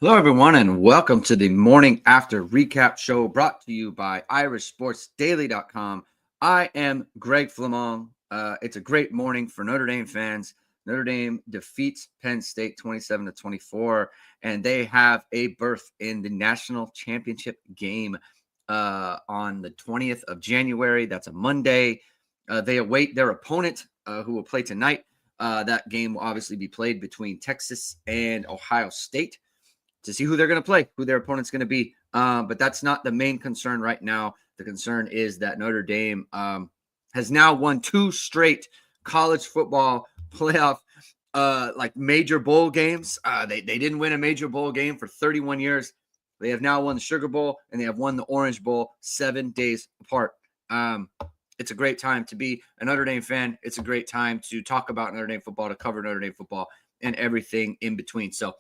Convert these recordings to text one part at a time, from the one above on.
Hello, everyone, and welcome to the Morning After Recap Show brought to you by irishsportsdaily.com. I am Greg Flammang. It's a great morning for Notre Dame fans. Notre Dame defeats Penn State 27-24, and they have a berth in the national championship game on the 20th of January. That's a Monday. They await their opponent, who will play tonight. That game will obviously be played between Texas and Ohio State to see who they're going to play, who their opponent's going to be. But that's not the main concern right now. The concern is that Notre Dame has now won 2 straight college football playoff major bowl games. They didn't win a major bowl game for 31 years. They have now won the Sugar Bowl, and they have won the Orange Bowl 7 days apart. It's a great time to be a Notre Dame fan. It's a great time to talk about Notre Dame football, to cover Notre Dame football, and everything in between. So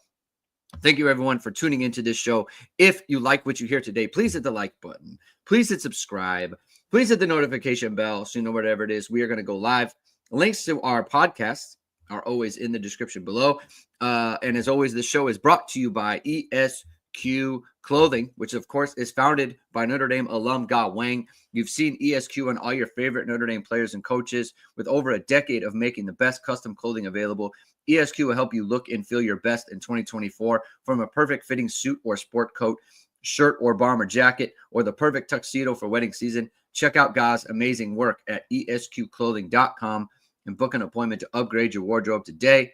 thank you, everyone, for tuning into this show. If you like what you hear today, please hit the like button. Please hit subscribe. Please hit the notification bell so you know whatever it is. We are going to go live. Links to our podcasts are always in the description below. And as always, this show is brought to you by ESQ Clothing, which, of course, is founded by Notre Dame alum Ge Wang. You've seen ESQ on all your favorite Notre Dame players and coaches. With over a decade of making the best custom clothing available, ESQ will help you look and feel your best in 2024. From a perfect fitting suit or sport coat, shirt or bomber jacket, or the perfect tuxedo for wedding season, check out Ge's amazing work at esqclothing.com and book an appointment to upgrade your wardrobe today.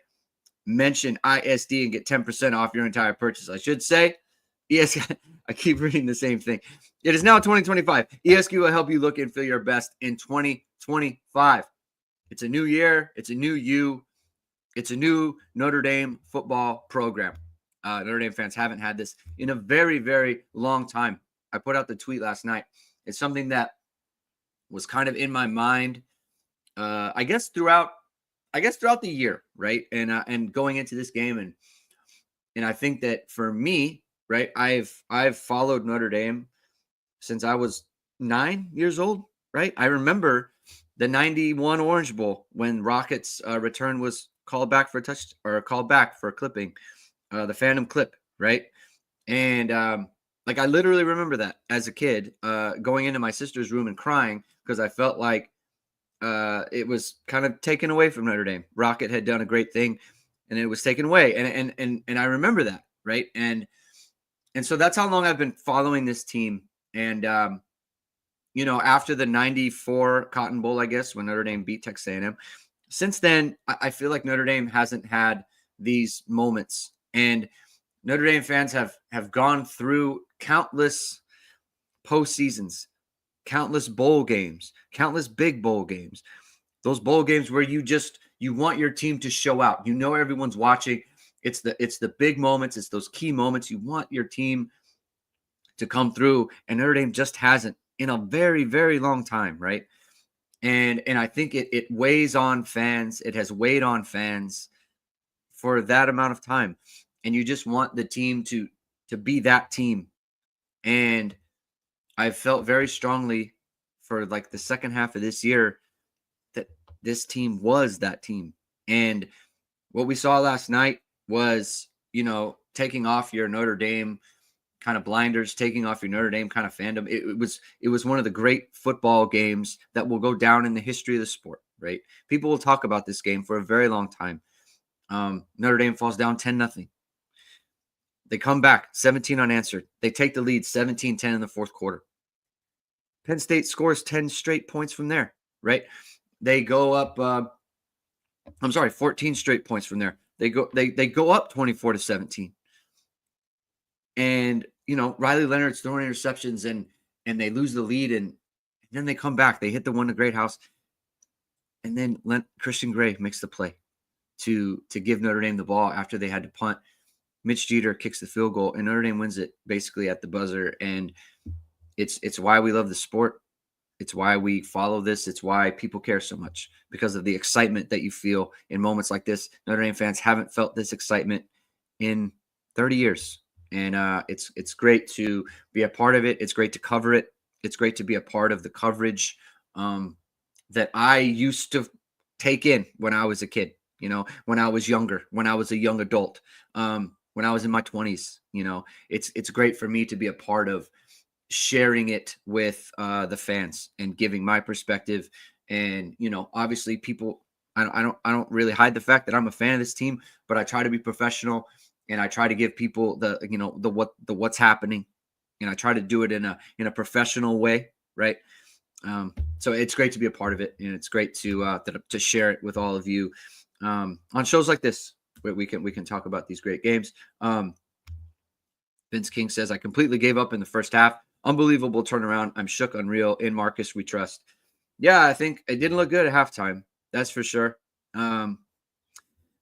Mention ISD and get 10% off your entire purchase. I should say, ESQ, I keep reading the same thing. It is now 2025. ESQ will help you look and feel your best in 2025. It's a new year. It's a new you. It's a new Notre Dame football program. Notre Dame fans haven't had this in a very, very long time. I put out the tweet last night. It's something that was kind of in my mind, I guess throughout the year, right? And going into this game, and I think that for me, right, I've followed Notre Dame since I was 9 years old, right? I remember the 91 Orange Bowl when Rocket's return was called back for a touch, or called back for a clipping, the Phantom clip, right? And I literally remember that as a kid, going into my sister's room and crying because I felt like it was kind of taken away from Notre Dame. Rocket had done a great thing, and it was taken away, and I remember that, right? And so that's how long I've been following this team. And after the 94 Cotton Bowl, I guess, when Notre Dame beat Texas A&M, since then, I feel like Notre Dame hasn't had these moments. And Notre Dame fans have gone through countless postseasons, countless bowl games, countless big bowl games. Those bowl games where you want your team to show out. You know everyone's watching. It's the big moments. It's those key moments. You want your team to come through, and Notre Dame just hasn't in a very, very long time, right? And I think it weighs on fans. It has weighed on fans for that amount of time. And you just want the team to be that team. And I felt very strongly for like the second half of this year that this team was that team. And what we saw last night was, taking off your Notre Dame kind of blinders, taking off your Notre Dame kind of fandom. It was one of the great football games that will go down in the history of the sport, right? People will talk about this game for a very long time. Notre Dame falls down 10-0. They come back 17 unanswered. They take the lead 17-10 in the fourth quarter. Penn State scores 10 straight points from there, right? They go up 14 straight points from there. They go up 24-17. And, Riley Leonard's throwing interceptions and they lose the lead, and then they come back. They hit the one to Great House. And then Christian Gray makes the play to give Notre Dame the ball after they had to punt. Mitch Jeter kicks the field goal, and Notre Dame wins it basically at the buzzer. And it's why we love the sport. It's why we follow this. It's why people care so much, because of the excitement that you feel in moments like this. Notre Dame fans haven't felt this excitement in 30 years. And it's great to be a part of it. It's great to cover it. It's great to be a part of the coverage that I used to take in when I was a kid, when I was younger, when I was a young adult, when when I was in my 20s. It's great for me to be a part of sharing it with the fans and giving my perspective. And obviously, people, I don't really hide the fact that I'm a fan of this team, but I try to be professional and I try to give people the what's happening, and I try to do it in a professional way, right? So it's great to be a part of it, and it's great to share it with all of you on shows like this where we can talk about these great games. Vince King says, I completely gave up in the first half. Unbelievable turnaround. I'm shook, unreal. In Marcus, we trust. Yeah, I think it didn't look good at halftime. That's for sure.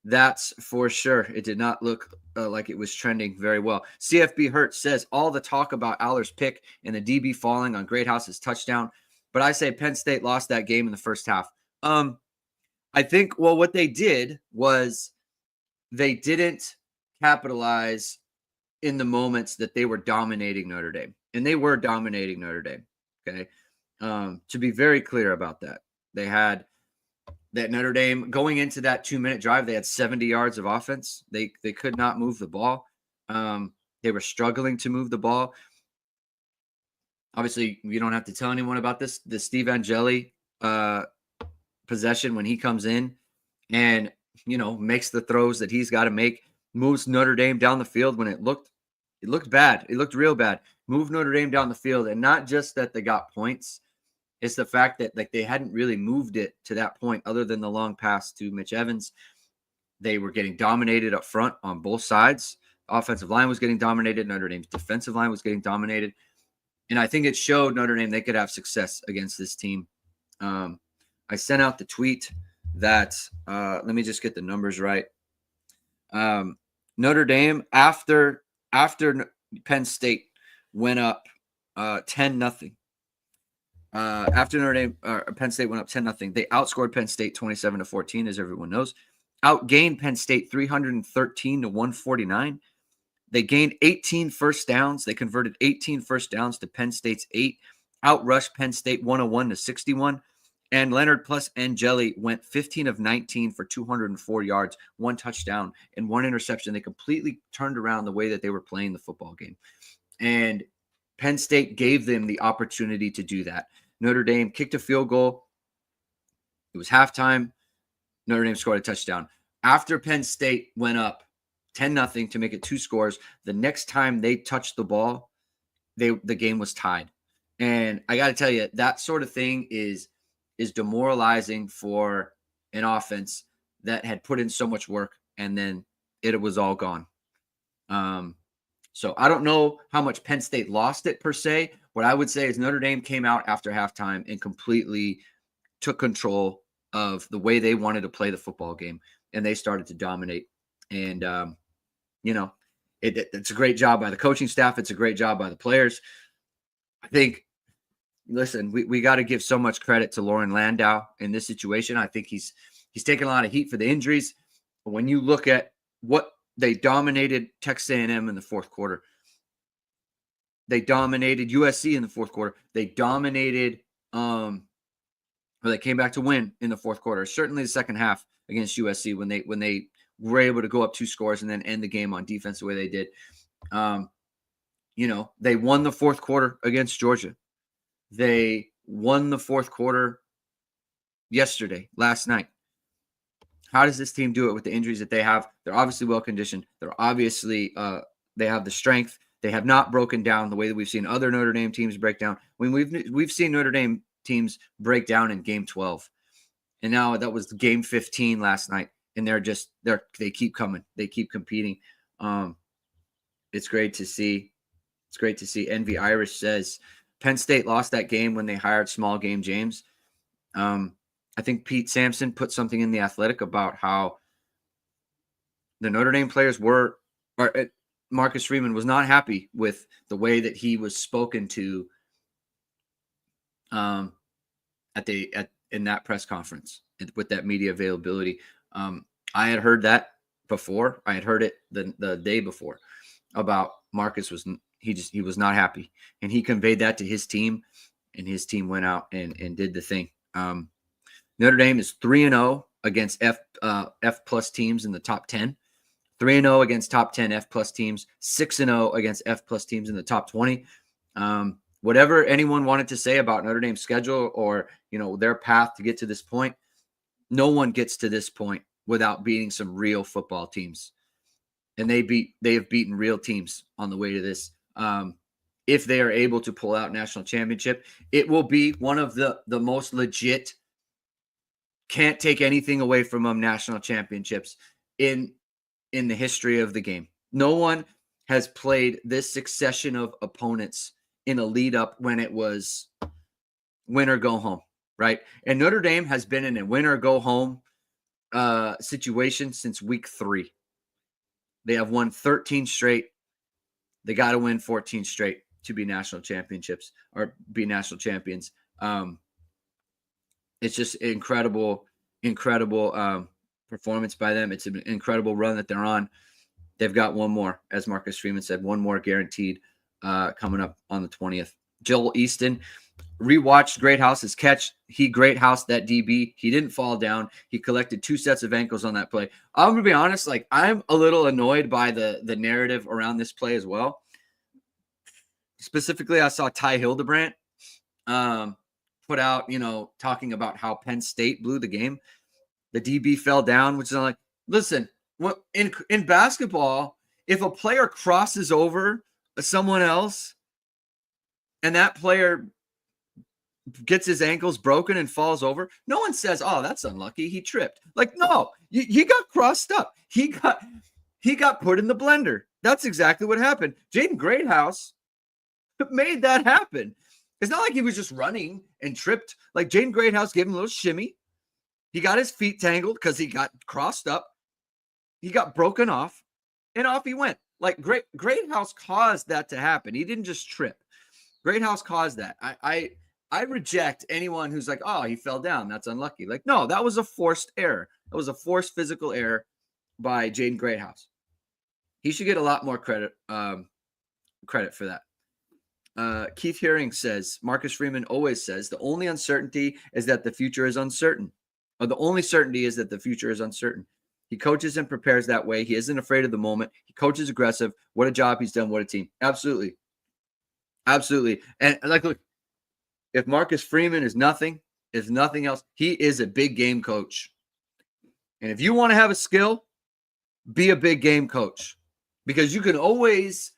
That's for sure. It did not look like it was trending very well. CFB Hertz says, all the talk about Aller's pick and the DB falling on Greathouse's touchdown. But I say Penn State lost that game in the first half. I think, well, what they did was they didn't capitalize in the moments that they were dominating Notre Dame. And they were dominating Notre Dame. Okay. To be very clear about that, they had that Notre Dame going into that 2-minute drive, they had 70 yards of offense. They could not move the ball. They were struggling to move the ball. Obviously, you don't have to tell anyone about this. The Steve Angeli possession when he comes in and, makes the throws that he's got to make, moves Notre Dame down the field when it looked bad. It looked real bad. Moved Notre Dame down the field. And not just that they got points. It's the fact that they hadn't really moved it to that point other than the long pass to Mitch Evans. They were getting dominated up front on both sides. Offensive line was getting dominated. Notre Dame's defensive line was getting dominated. And I think it showed Notre Dame they could have success against this team. I sent out the tweet that let me just get the numbers right. Notre Dame after Penn State went up 10-0. After Notre Dame, Penn State went up 10-0. They outscored Penn State 27-14, as everyone knows. Outgained Penn State 313-149. They gained 18 first downs. They converted 18 first downs to Penn State's 8. Outrushed Penn State 101-61. And Leonard plus Angeli went 15 of 19 for 204 yards, 1 touchdown, and 1 interception. They completely turned around the way that they were playing the football game. And Penn State gave them the opportunity to do that. Notre Dame kicked a field goal. It was halftime. Notre Dame scored a touchdown. After Penn State went up 10-0 to make it 2 scores, the next time they touched the ball, the game was tied. And I got to tell you, that sort of thing is demoralizing for an offense that had put in so much work, and then it was all gone. So I don't know how much Penn State lost it per se. What I would say is Notre Dame came out after halftime and completely took control of the way they wanted to play the football game, and they started to dominate. And, it's a great job by the coaching staff. It's a great job by the players. I think, listen, we got to give so much credit to Lauren Landau in this situation. I think he's taken a lot of heat for the injuries. But when you look at what they dominated Texas A&M in the fourth quarter, they dominated USC in the fourth quarter. They dominated, they came back to win in the fourth quarter. Certainly the second half against USC when they were able to go up 2 scores and then end the game on defense the way they did. They won the fourth quarter against Georgia. They won the fourth quarter last night. How does this team do it with the injuries that they have? They're obviously well-conditioned. They're obviously they have the strength. They have not broken down the way that we've seen other Notre Dame teams break down. When we've seen Notre Dame teams break down in game 12. And now that was game 15 last night. And they keep coming. They keep competing. It's great to see. It's great to see. Envy Irish says Penn State lost that game when they hired Small Game James. I think Pete Sampson put something in The Athletic about how the Notre Dame players Marcus Freeman was not happy with the way that he was spoken to in that press conference with that media availability. I had heard that before. I had heard it the day before about Marcus he was not happy, and he conveyed that to his team, and his team went out and did the thing. Notre Dame is 3-0 against F plus teams in the top 10, 3-0 against top 10 F plus teams, 6-0 against F plus teams in the top 20. Whatever anyone wanted to say about Notre Dame's schedule or, their path to get to this point, no one gets to this point without beating some real football teams. And they have beaten real teams on the way to this. If they are able to pull out national championship, it will be one of the most legit, can't take anything away from them national championships in the history of the game. No one has played this succession of opponents in a lead up when it was win or go home, right? And Notre Dame has been in a win or go home situation since week 3. They have won 13 straight. They got to win 14 straight to be national championships or be national champions. It's just incredible performance by them. It's an incredible run that they're on. They've got one more, as Marcus Freeman said, one more guaranteed coming up on the 20th. Joel Easton rewatched Greathouse's catch. He Greathoused that DB. He didn't fall down. He collected 2 sets of ankles on that play. I'm going to be honest, I'm a little annoyed by the narrative around this play as well. Specifically, I saw Ty Hildebrandt put out, talking about how Penn State blew the game. The DB fell down, which is like, listen, in basketball, if a player crosses over someone else and that player gets his ankles broken and falls over, no one says, oh, that's unlucky, he tripped. No, he got crossed up. He got put in the blender. That's exactly what happened. Jaden Greathouse made that happen. It's not like he was just running and tripped. Jaden Greathouse gave him a little shimmy. He got his feet tangled because he got crossed up. He got broken off, and off he went. Greathouse caused that to happen. He didn't just trip. Greathouse caused that. I reject anyone who's like, oh, he fell down, that's unlucky. No, that was a forced error. That was a forced physical error by Jaden Greathouse. He should get a lot more credit for that. Keith Hearing says, Marcus Freeman always says, the only uncertainty is that the future is uncertain. Or the only certainty is that the future is uncertain. He coaches and prepares that way. He isn't afraid of the moment. He coaches aggressive. What a job he's done. What a team. Absolutely. Absolutely. And look, if Marcus Freeman is nothing else, he is a big game coach. And if you want to have a skill, be a big game coach, because you can always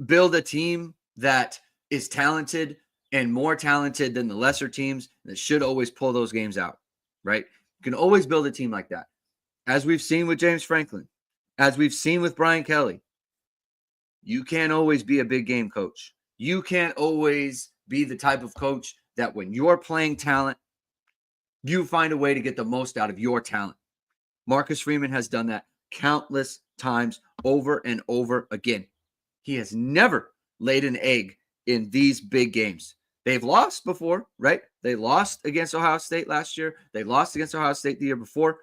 build a team that is talented and more talented than the lesser teams that should always pull those games out, right? You can always build a team like that. As we've seen with James Franklin, as we've seen with Brian Kelly, you can't always be a big game coach. You can't always be the type of coach that when you're playing talent, you find a way to get the most out of your talent. Marcus Freeman has done that countless times over and over again. He has never laid an egg in these big games. They've lost before, right? They lost against Ohio State last year. They lost against Ohio State the year before.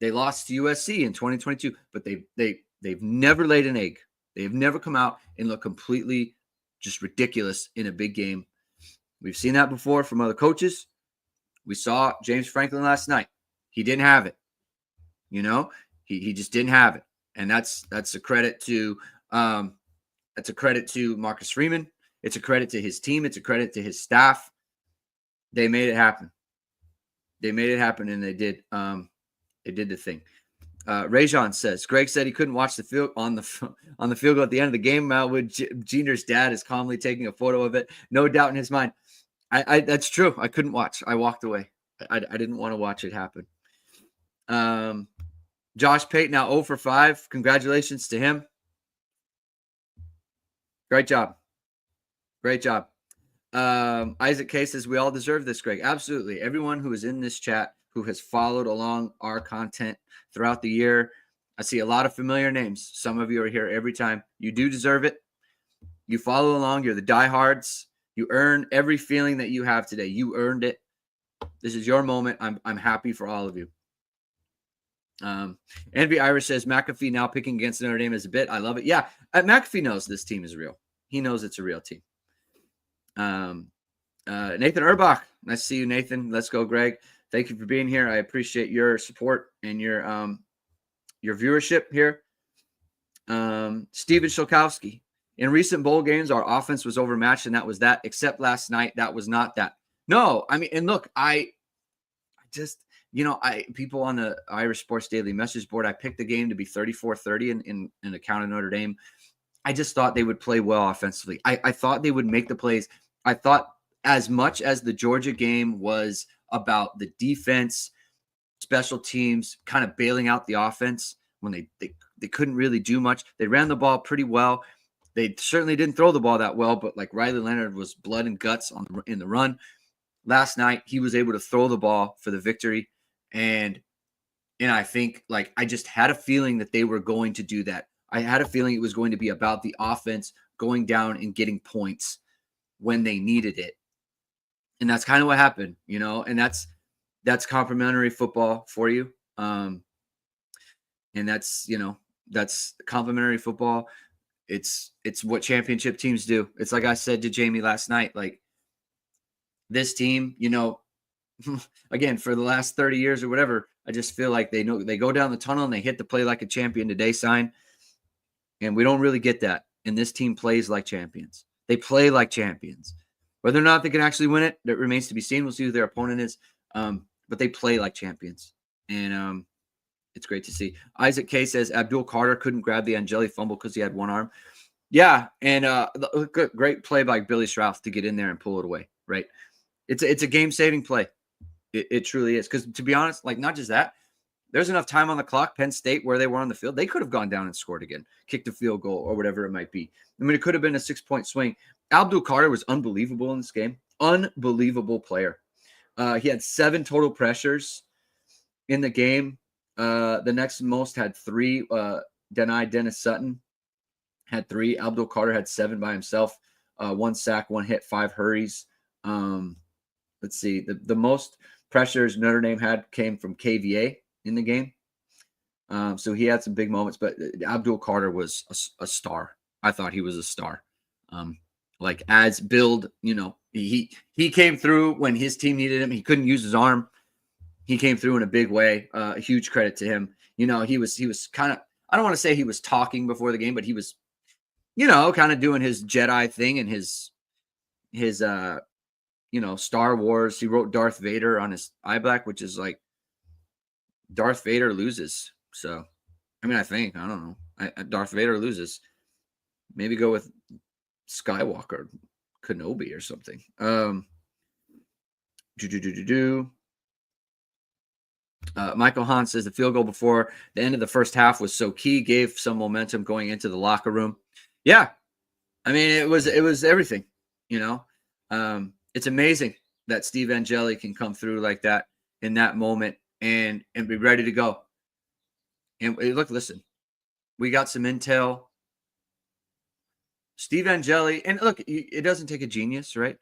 They lost to USC in 2022, but they've never laid an egg. They've never come out and looked completely just ridiculous in a big game. We've seen that before from other coaches. We saw James Franklin last night. He didn't have it. He just didn't have it. And that's a credit to Marcus Freeman. It's a credit to his team. It's a credit to his staff. They made it happen. And they did. They did the thing. Rajon says, Greg said he couldn't watch the field on the field goal at the end of the game. Junior's dad is calmly taking a photo of it. No doubt in his mind. That's true. I couldn't watch. I walked away. I didn't want to watch it happen. Josh Pate now 0 for 5. Congratulations to him. Great job. Isaac K says, we all deserve this, Greg. Absolutely. Everyone who is in this chat, who has followed along our content throughout the year. I see a lot of familiar names. Some of you are here every time. You do deserve it. You follow along. You're the diehards. You earn every feeling that you have today. You earned it. This is your moment. I'm happy for all of you. Envy Irish says, McAfee now picking against Notre Dame is a bit. I love it. Yeah, McAfee knows this team is real. He knows it's a real team. Nathan Urbach. Nice to see you, Nathan. Let's go, Greg. Thank you for being here. I appreciate your support and your your viewership here. Steven Shulkowski. In recent bowl games, our offense was overmatched, and that was that. Except last night, that was not that. No, I mean, and look, I just, people on the Irish Sports Daily message board, I picked the game to be 34-30 in account of Notre Dame. I just thought they would play well offensively. I thought they would make the plays. I thought as much as the Georgia game was about the defense, special teams kind of bailing out the offense when they couldn't really do much. They ran the ball pretty well. They certainly didn't throw the ball that well, but like Riley Leonard was blood and guts in the run. Last night, he was able to throw the ball for the victory. And I think, like, I just had a feeling that they were going to do that. I had a feeling it was going to be about the offense going down and getting points when they needed it. And that's kind of what happened, and that's complimentary football for you. And that's complimentary football. It's what championship teams do. It's like I said to Jamie last night, like this team, again, for the last 30 years or whatever, I just feel like they go down the tunnel and they hit the play like a champion today sign. And we don't really get that. And this team plays like champions. They play like champions. Whether or not they can actually win it, that remains to be seen. We'll see who their opponent is. But they play like champions. And it's great to see. Isaac K says Abdul Carter couldn't grab the Angeli fumble because he had one arm. Yeah, and great play by Billy Schrauth to get in there and pull it away, right? It's a game-saving play. It truly is. Because to be honest, like not just that, there's enough time on the clock, Penn State, where they were on the field. They could have gone down and scored again, kicked a field goal or whatever it might be. I mean, it could have been a 6-point swing. Abdul Carter was unbelievable in this game. Unbelievable player. He had 7 total pressures in the game. The next most had 3. Dennis Sutton had 3. Abdul Carter had 7 by himself. 1 sack, 1 hit, 5 hurries. Let's see. The most pressures Notre Dame had came from KVA in the game. So he had some big moments, but Abdul Carter was a star. I thought he was a star. Like as build, he came through when his team needed him. He couldn't use his arm. He came through in a big way. Huge credit to him. He was kind of, I don't want to say he was talking before the game, but he was, kind of doing his Jedi thing and his Star Wars. He wrote Darth Vader on his eye black, which is like Darth Vader loses. So, I mean, I don't know. Darth Vader loses. Maybe go with Skywalker, Kenobi or something. Michael Hahn says the field goal before the end of the first half was so key, gave some momentum going into the locker room. Yeah. I mean, it was everything, it's amazing that Steve Angeli can come through like that in that moment and be ready to go. And listen, we got some intel. Steve Angeli, and look, it doesn't take a genius, right?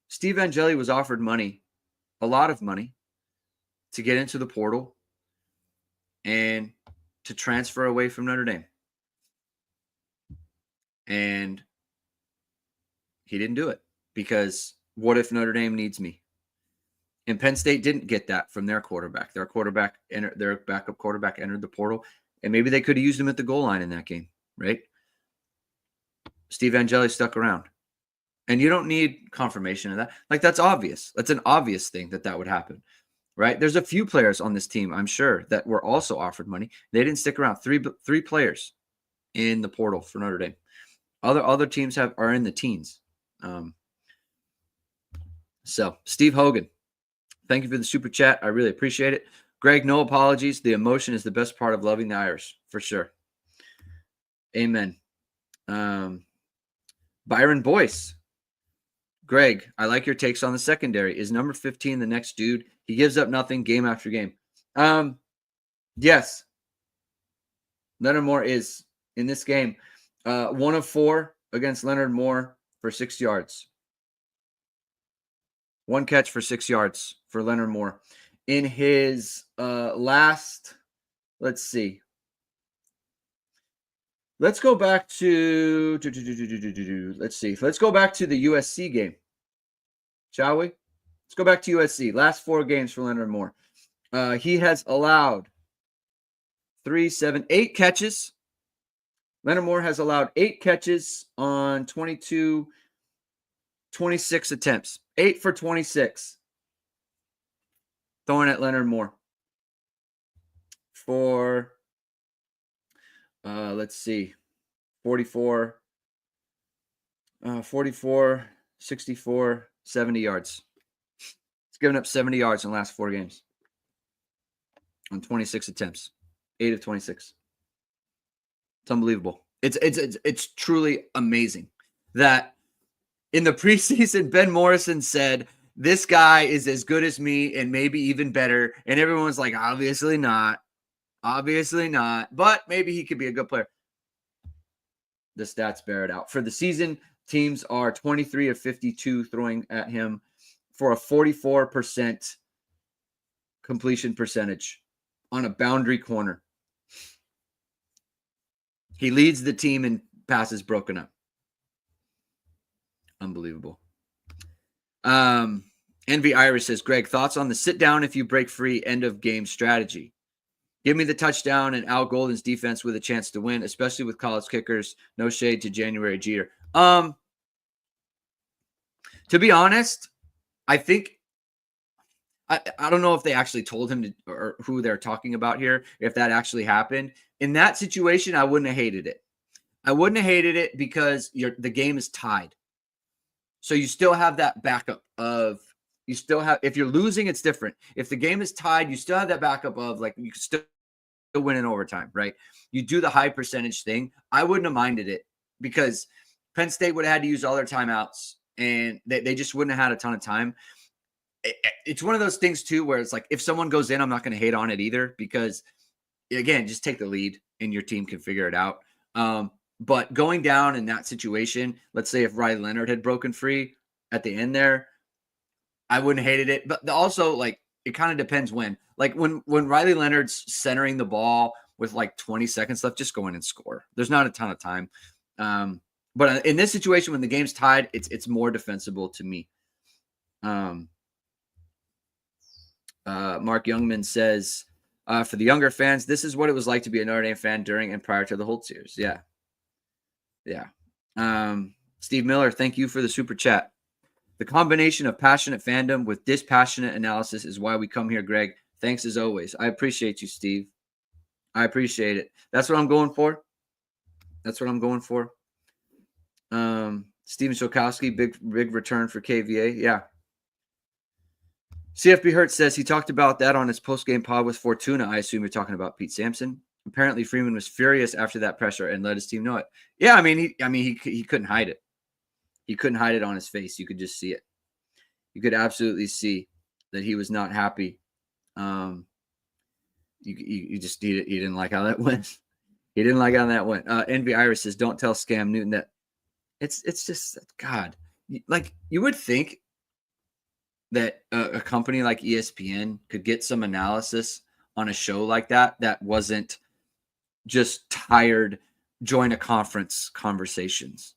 Steve Angeli was offered money, a lot of money, to get into the portal and to transfer away from Notre Dame. And he didn't do it because what if Notre Dame needs me? And Penn State didn't get that from their quarterback. Their backup quarterback entered the portal, and maybe they could have used him at the goal line in that game, right? Steve Angeli stuck around. And you don't need confirmation of that. Like, that's obvious. That's an obvious thing that would happen, right? There's a few players on this team, I'm sure, that were also offered money. They didn't stick around. Three players in the portal for Notre Dame. Other teams are in the teens. So, Steve Hogan, thank you for the super chat. I really appreciate it. Greg, no apologies. The emotion is the best part of loving the Irish, for sure. Amen. Byron Boyce. Greg, I like your takes on the secondary. Is number 15 the next dude? He gives up nothing game after game. Yes. Leonard Moore is in this game. 1 of 4 against Leonard Moore for 6 yards. 1 catch for 6 yards for Leonard Moore. In his last, let's see. Let's go back to let's see. Let's go back to the USC game, shall we? Let's go back to USC. Last 4 games for Leonard Moore. He has allowed 3, 7, 8 catches. Leonard Moore has allowed 8 catches on 26 attempts. 8 for 26. Throwing at Leonard Moore. For, let's see, 44, 64, 70 yards. He's given up 70 yards in the last 4 games on 26 attempts. 8 of 26. It's unbelievable. It's truly amazing that in the preseason, Ben Morrison said, this guy is as good as me and maybe even better. And everyone's like, obviously not. Obviously not. But maybe he could be a good player. The stats bear it out. For the season, teams are 23 of 52 throwing at him for a 44% completion percentage on a boundary corner. He leads the team in passes broken up. Unbelievable. Envy Iris says, Greg, thoughts on the sit down if you break free end of game strategy? Give me the touchdown and Al Golden's defense with a chance to win, especially with college kickers. No shade to January Jeter. To be honest, I think I don't know if they actually told him or who they're talking about here, if that actually happened. In that situation, I wouldn't have hated it. I wouldn't have hated it because the game is tied. So you still have that backup of if you're losing, it's different. If the game is tied, you still have that backup of like you can still win in overtime, right? You do the high percentage thing. I wouldn't have minded it because Penn State would have had to use all their timeouts and they just wouldn't have had a ton of time. It's one of those things too, where it's like, if someone goes in, I'm not going to hate on it either, because again, just take the lead and your team can figure it out. But going down in that situation, let's say if Riley Leonard had broken free at the end there, I wouldn't have hated it. But also, like, it kind of depends when. Like, when Riley Leonard's centering the ball with like 20 seconds left, just go in and score. There's not a ton of time. But in this situation, when the game's tied, it's more defensible to me. Mark Youngman says, for the younger fans, this is what it was like to be a Notre Dame fan during and prior to the Holt series. Yeah. Steve Miller, thank you for the super chat. The combination of passionate fandom with dispassionate analysis is why we come here, Greg. Thanks as always. I appreciate you, Steve. I appreciate it. That's what I'm going for. Steven Shokowski, big return for KVA. Yeah. CFB Hertz says he talked about that on his post-game pod with Fortuna. I assume you're talking about Pete Sampson. Apparently, Freeman was furious after that pressure and let his team know it. Yeah, I mean, he couldn't hide it. He couldn't hide it on his face. You could just see it. You could absolutely see that he was not happy. You didn't like how that went. He didn't like how that went. Envy Iris says, "Don't tell Scam Newton that." It's just God. Like, you would think that a company like ESPN could get some analysis on a show like that wasn't just tired join a conference conversations.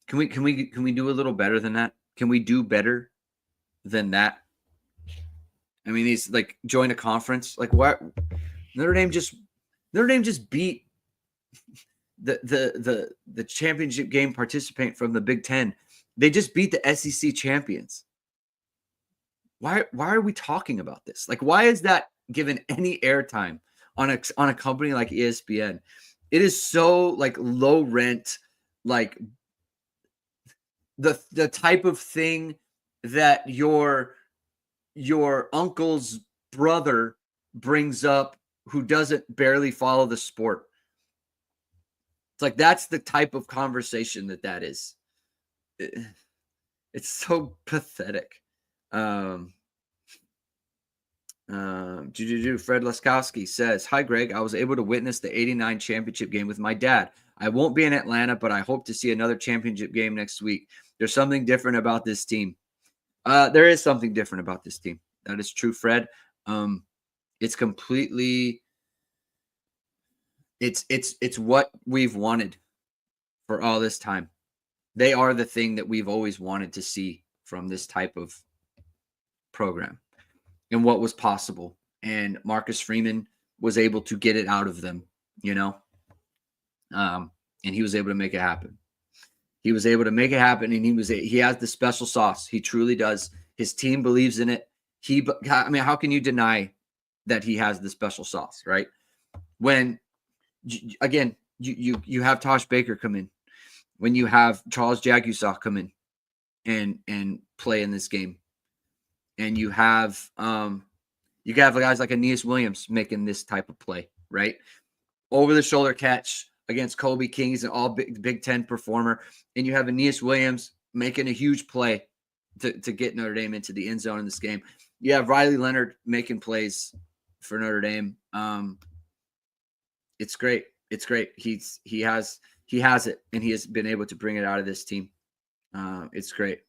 Can we do a little better than that? Can we do better than that? I mean, these like join a conference. Like, what? Notre Dame just beat the championship game participant from the Big Ten. They just beat the SEC champions. Why are we talking about this? Like, why is that given any airtime on a company like ESPN? It is so like low rent, like the type of thing that your uncle's brother brings up who doesn't barely follow the sport. It's like, that's the type of conversation that is. It's so pathetic. Fred Laskowski says, "Hi, Greg. I was able to witness the 89 championship game with my dad. I won't be in Atlanta, but I hope to see another championship game next week. There's something different about this team." There is something different about this team. That is true, Fred. It's completely it's what we've wanted for all this time. They are the thing that we've always wanted to see from this type of program and what was possible. And Marcus Freeman was able to get it out of them, you know? And he was able to make it happen. He was able to make it happen, and he has the special sauce. He truly does. His team believes in it. I mean, how can you deny that he has the special sauce, right? When, again, you have Tosh Baker come in, when you have Charles Jagusaw come in and play in this game, and you have guys like Aeneas Williams making this type of play, right? Over the shoulder catch against Kobe King. He's an all Big Ten performer. And you have Aeneas Williams making a huge play to get Notre Dame into the end zone in this game. You have Riley Leonard making plays for Notre Dame. It's great. It's great. He has it, and he has been able to bring it out of this team. It's great.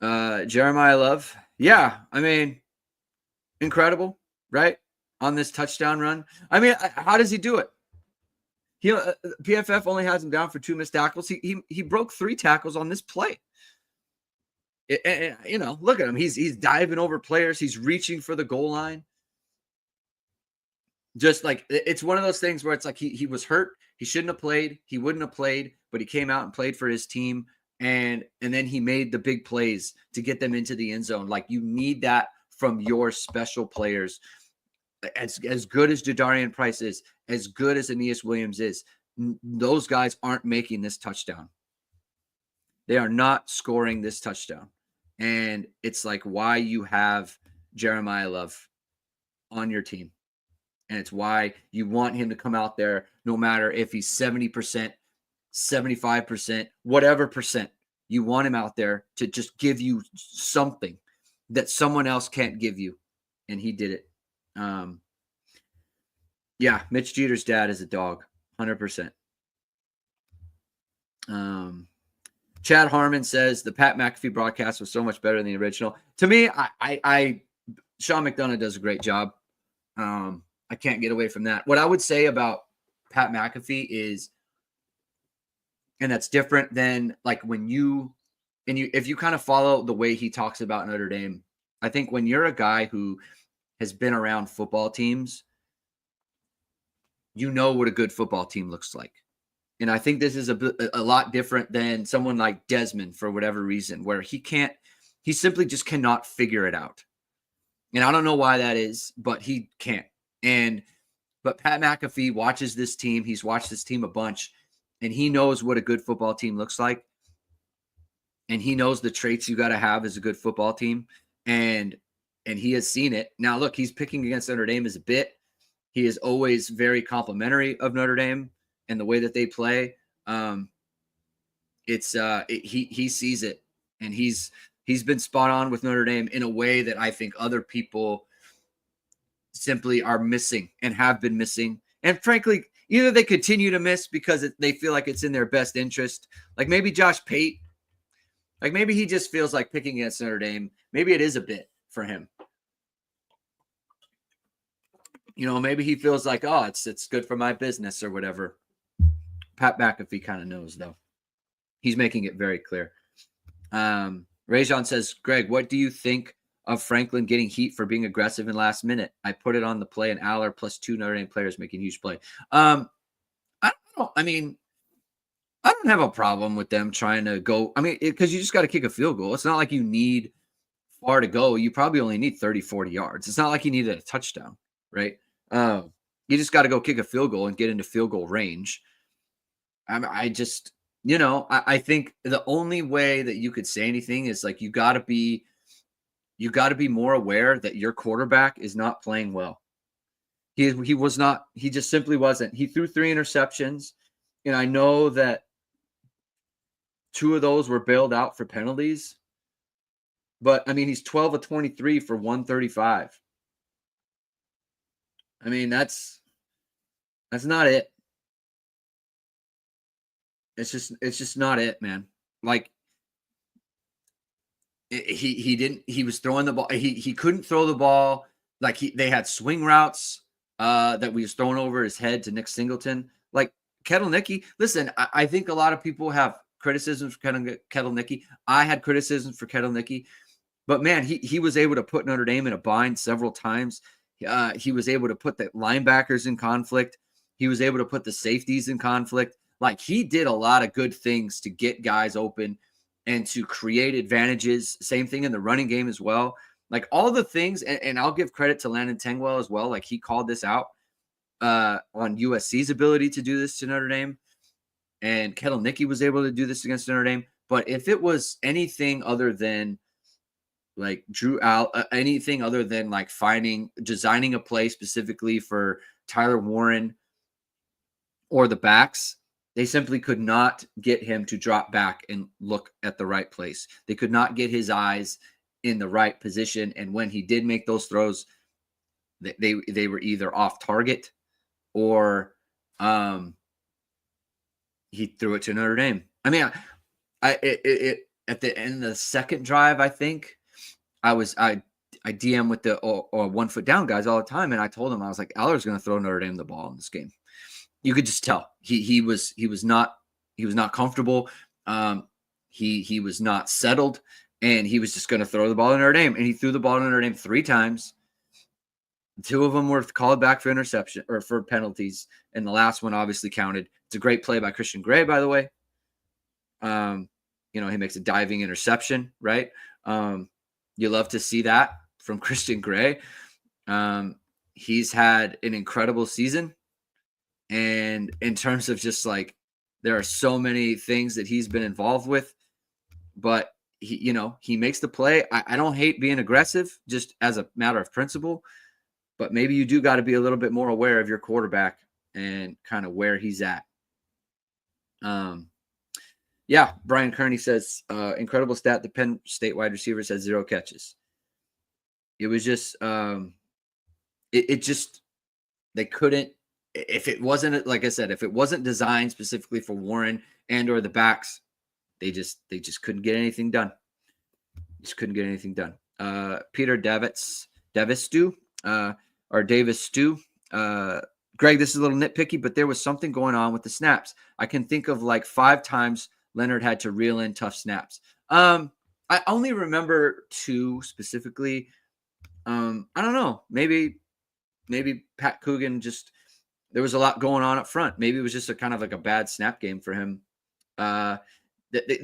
Jeremiah Love. Yeah, I mean, incredible, right? On this touchdown run. I mean, how does he do it? PFF only has him down for 2 missed tackles. He broke 3 tackles on this play. Look at him. He's diving over players. He's reaching for the goal line. Just like, it's one of those things where it's like he was hurt. He shouldn't have played. He wouldn't have played, but he came out and played for his team. And then he made the big plays to get them into the end zone. Like, you need that from your special players. As good as Jadarian Price is, as good as Aeneas Williams is, those guys aren't making this touchdown. They are not scoring this touchdown. And it's like why you have Jeremiah Love on your team. And it's why you want him to come out there, no matter if he's 70%, 75%, whatever percent. You want him out there to just give you something that someone else can't give you. And he did it. Yeah, Mitch Jeter's dad is a dog, 100%. Chad Harmon says the Pat McAfee broadcast was so much better than the original. To me, Sean McDonough does a great job. I can't get away from that. What I would say about Pat McAfee is, and that's different than like when if you kind of follow the way he talks about Notre Dame, I think when you're a guy who has been around football teams, you know what a good football team looks like. And I think this is a lot different than someone like Desmond for whatever reason, where he simply just cannot figure it out. And I don't know why that is, but he can't. But Pat McAfee watches this team. He's watched this team a bunch, and he knows what a good football team looks like. And he knows the traits you got to have as a good football team. And he has seen it. Now, look, he's picking against Notre Dame as a bit. He is always very complimentary of Notre Dame and the way that they play. He sees it, and he's been spot on with Notre Dame in a way that I think other people simply are missing and have been missing. And frankly, either they continue to miss because they feel like it's in their best interest. Like maybe Josh Pate, like maybe he just feels like picking against Notre Dame. Maybe it is a bit for him. Maybe he feels like, oh, it's good for my business or whatever. Pat McAfee kind of knows, though. He's making it very clear. Rajon says, Greg, what do you think of Franklin getting heat for being aggressive in last minute? I put it on the play, and Aller plus 2 Notre Dame players making huge play. I don't have a problem with them trying to go. I mean, because you just got to kick a field goal. It's not like you need far to go. You probably only need 30, 40 yards. It's not like you needed a touchdown, right? You just got to go kick a field goal and get into field goal range. I think the only way that you could say anything is like you got to be more aware that your quarterback is not playing well. He was not. He just simply wasn't. He threw 3 interceptions, and I know that 2 of those were bailed out for penalties. But I mean, he's 12 of 23 for 135. I mean, that's not it. It's just not it, man. Like he was throwing the ball. He couldn't throw the ball. Like they had swing routes that we was throwing over his head to Nick Singleton. Like Kettle-Nicky. Listen, I think a lot of people have criticisms for Kettle-Nicky. I had criticisms for Kettle-Nicky, but man, he was able to put Notre Dame in a bind several times. He was able to put the linebackers in conflict. He was able to put the safeties in conflict. Like, he did a lot of good things to get guys open and to create advantages. Same thing in the running game as well. Like, all the things, and I'll give credit to Landon Tengwell as well. Like, he called this out on USC's ability to do this to Notre Dame. And Kettle Nicky was able to do this against Notre Dame. But if it was anything other than like Drew out anything other than like designing a play specifically for Tyler Warren or the backs, they simply could not get him to drop back and look at the right place. They could not get his eyes in the right position. And when he did make those throws, they were either off target or he threw it to Notre Dame. I mean, at the end of the second drive, I think I DM with the 1 foot down guys all the time, and I told him, I was like, Aller's going to throw Notre Dame the ball in this game. You could just tell he was not comfortable. He was not settled, and he was just going to throw the ball to Notre Dame, and he threw the ball to Notre Dame 3 times. 2 of them were called back for interception or for penalties, and the last one obviously counted. It's a great play by Christian Gray, by the way. He makes a diving interception, right? You love to see that from Christian Gray. He's had an incredible season. And in terms of just like, there are so many things that he's been involved with, but he makes the play. I don't hate being aggressive just as a matter of principle, but maybe you do got to be a little bit more aware of your quarterback and kind of where he's at. Yeah, Brian Kearney says, incredible stat. The Penn State wide receivers had 0 catches. It was just, they couldn't, if it wasn't, like I said, if it wasn't designed specifically for Warren and or the backs, they just couldn't get anything done. Peter Davistu, Greg, this is a little nitpicky, but there was something going on with the snaps. I can think of like 5 times Leonard had to reel in tough snaps. I only remember 2 specifically. I don't know. Maybe Pat Coogan there was a lot going on up front. Maybe it was just a kind of like a bad snap game for him. Check that.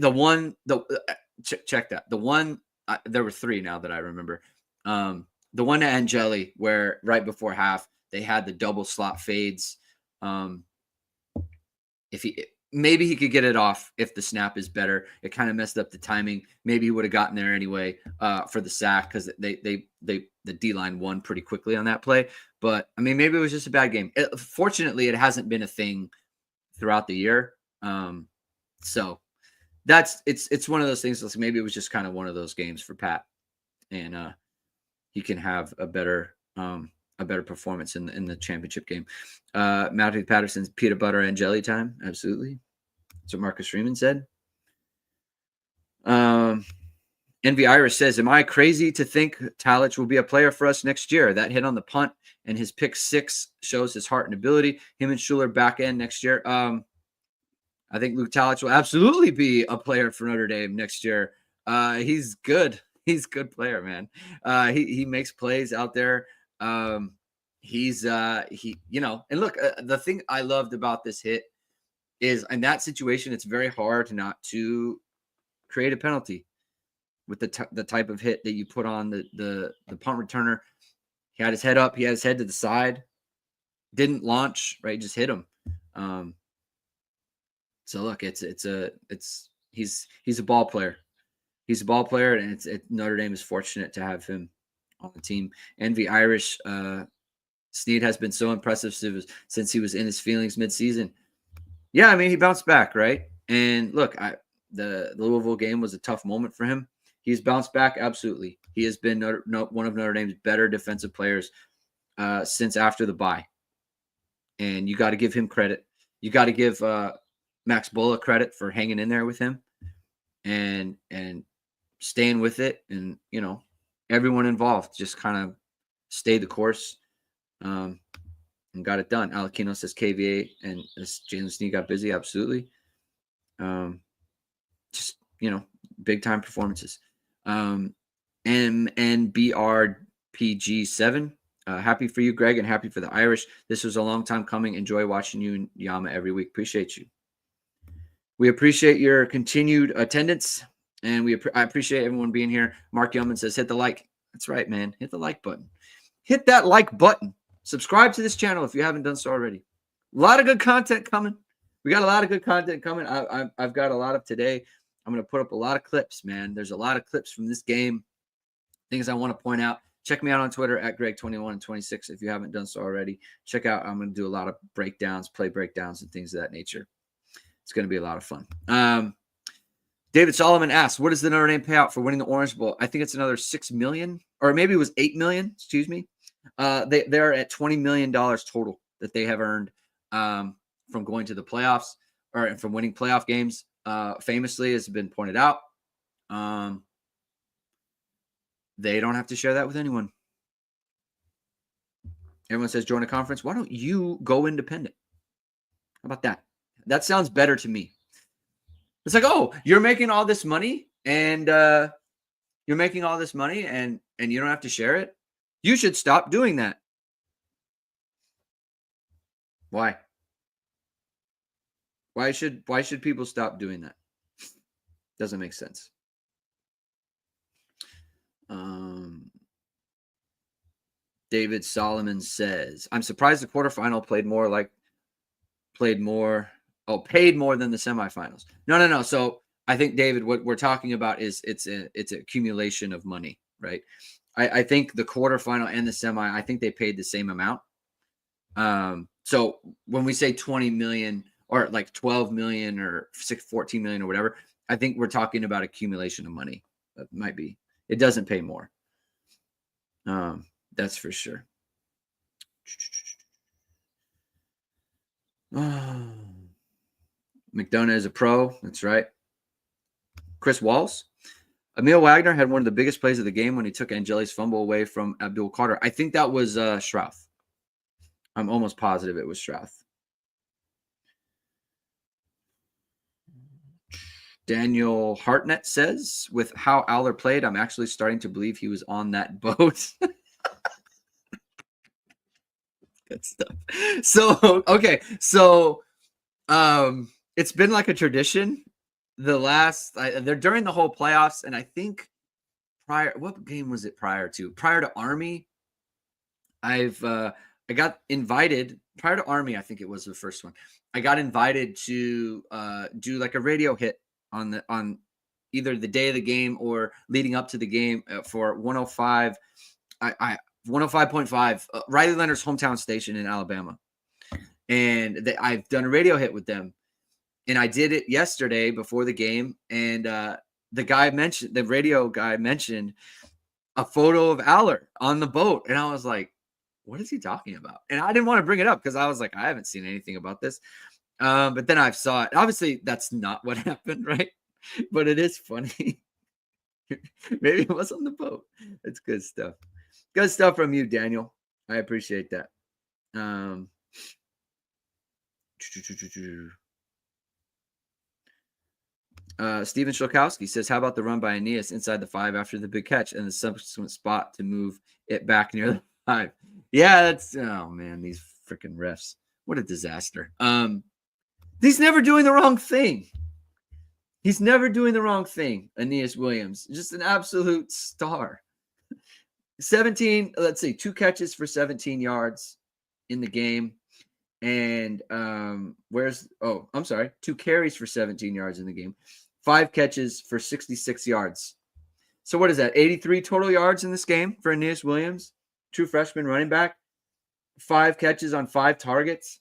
The one, there were 3 now that I remember. The one to Angeli where right before half, they had the double slot fades. Maybe he could get it off if the snap is better. It kind of messed up the timing. Maybe he would have gotten there anyway for the sack because the D-line won pretty quickly on that play. But, I mean, maybe it was just a bad game. Fortunately, it hasn't been a thing throughout the year. So it's one of those things. Maybe it was just kind of one of those games for Pat. And he can have a better performance in the championship game. Matthew Patterson's peanut butter and jelly time. Absolutely. That's what Marcus Freeman said. Envy Irish says, am I crazy to think Talich will be a player for us next year? That hit on the punt and his pick 6 shows his heart and ability. Him and Schuler back end next year. I think Luke Talich will absolutely be a player for Notre Dame next year. He's good. He's a good player, man. He makes plays out there. And look, the thing I loved about this hit is in that situation, it's very hard not to create a penalty with the type of hit that you put on the punt returner. He had his head up, he had his head to the side, didn't launch, right? Just hit him. So look, he's a ball player. He's a ball player, and Notre Dame is fortunate to have him on the team. Envy Irish, Snead has been so impressive since he was in his feelings midseason. Yeah, I mean, he bounced back, right? And look, the Louisville game was a tough moment for him. He's bounced back, absolutely. He has been one of Notre Dame's better defensive players since after the bye. And you got to give him credit. You got to give Max Bulla credit for hanging in there with him and staying with it. And, everyone involved just kind of stayed the course and got it done. Alakino says KVA and Jalen Snead got busy. Absolutely. Just, big time performances. MNBRPG7 Happy for you, Greg, and happy for the Irish. This was a long time coming. Enjoy watching you and Yama every week. Appreciate you. We appreciate your continued attendance, and I appreciate everyone being here. Mark Yeoman says, hit the like. That's right, man. Hit the like button. Hit that like button. Subscribe to this channel if you haven't done so already. A lot of good content coming. We got a lot of good content coming. I've got a lot of today. I'm going to put up a lot of clips, man. There's a lot of clips from this game. Things I want to point out. Check me out on Twitter at Greg21 and 26 if you haven't done so already. Check out, I'm going to do a lot of breakdowns, play breakdowns, and things of that nature. It's going to be a lot of fun. David Solomon asks, what is the Notre Dame payout for winning the Orange Bowl? I think it's another $6 million, or maybe it was $8 million. Excuse me. They're at $20 million total that they have earned from going to the playoffs or from winning playoff games. Famously, as has been pointed out, they don't have to share that with anyone. Everyone says join a conference. Why don't you go independent? How about that? That sounds better to me. It's like, oh, you're making all this money and you don't have to share it. You should stop doing that. Why? Why should people stop doing that? Doesn't make sense. David Solomon says, I'm surprised the quarterfinal paid more than the semifinals. No. So I think, David, what we're talking about is it's an accumulation of money, right? I think the quarterfinal and the semi, I think they paid the same amount. So when we say 20 million or like 12 million or 14 million or whatever, I think we're talking about accumulation of money. That might be. It doesn't pay more. That's for sure. McDonough is a pro. That's right. Chris Walls. Emil Wagner had one of the biggest plays of the game when he took Angeli's fumble away from Abdul Carter. I think that was Strouth. I'm almost positive it was Strouth. Daniel Hartnett says, with how Aller played, I'm actually starting to believe he was on that boat. Good stuff. So, okay. So, it's been like a tradition. They're during the whole playoffs, and I think what game was it prior to Army? I got invited prior to Army. I think it was the first one. I got invited to do like a radio hit on either the day of the game or leading up to the game for 105. 105.5 Riley Leonard's hometown station in Alabama, and I've done a radio hit with them. And I did it yesterday before the game, and the radio guy mentioned a photo of Aller on the boat, and I was like, "What is he talking about?" And I didn't want to bring it up because I was like, "I haven't seen anything about this." But then I saw it. Obviously, that's not what happened, right? But it is funny. Maybe it was on the boat. It's good stuff. Good stuff from you, Daniel. I appreciate that. Steven Shulkowski says, how about the run by Aeneas inside the 5 after the big catch and the subsequent spot to move it back near the 5? Yeah, oh man, these freaking refs. What a disaster. He's never doing the wrong thing. Aeneas Williams, just an absolute star. 2 catches for 17 yards in the game. And 2 carries for 17 yards in the game. 5 catches for 66 yards. So what is that? 83 total yards in this game for Aeneas Williams, true freshman running back. 5 catches on 5 targets.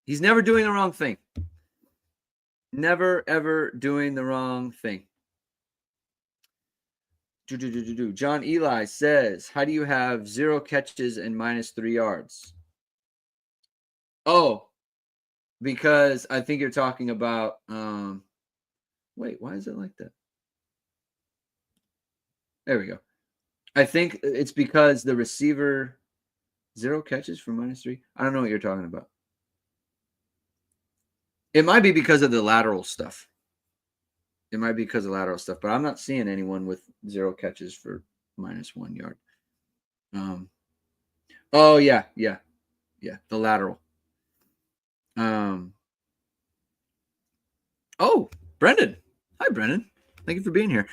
He's never doing the wrong thing. Never, ever doing the wrong thing. John Eli says, how do you have 0 catches and -3 yards? Oh, because I think you're talking about, wait, why is it like that? There we go. I think it's because the receiver, 0 catches for -3. I don't know what you're talking about. It might be because of the lateral stuff. But I'm not seeing anyone with 0 catches for -1 yard. Um, oh yeah, the lateral. Oh, Brendan. Hi, Brendan. Thank you for being here.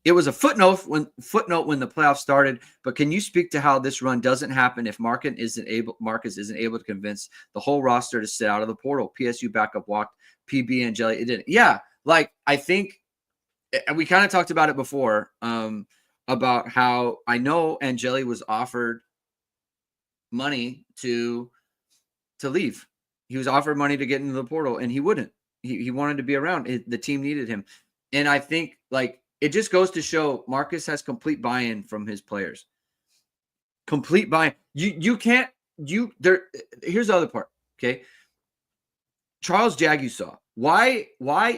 It was a footnote when the playoffs started, but can you speak to how this run doesn't happen if Marcus isn't able to convince the whole roster to sit out of the portal? PSU backup walked, PB and Jelly. It didn't. Yeah, like I think we kind of talked about it before. About how I know Angeli was offered money to leave. He was offered money to get into the portal, and he wouldn't. He wanted to be around. The team needed him, and I think like it just goes to show Marcus has complete buy-in from his players. Complete buy-in. You can't there. Here's the other part. Okay, Charles Jagusaw. Why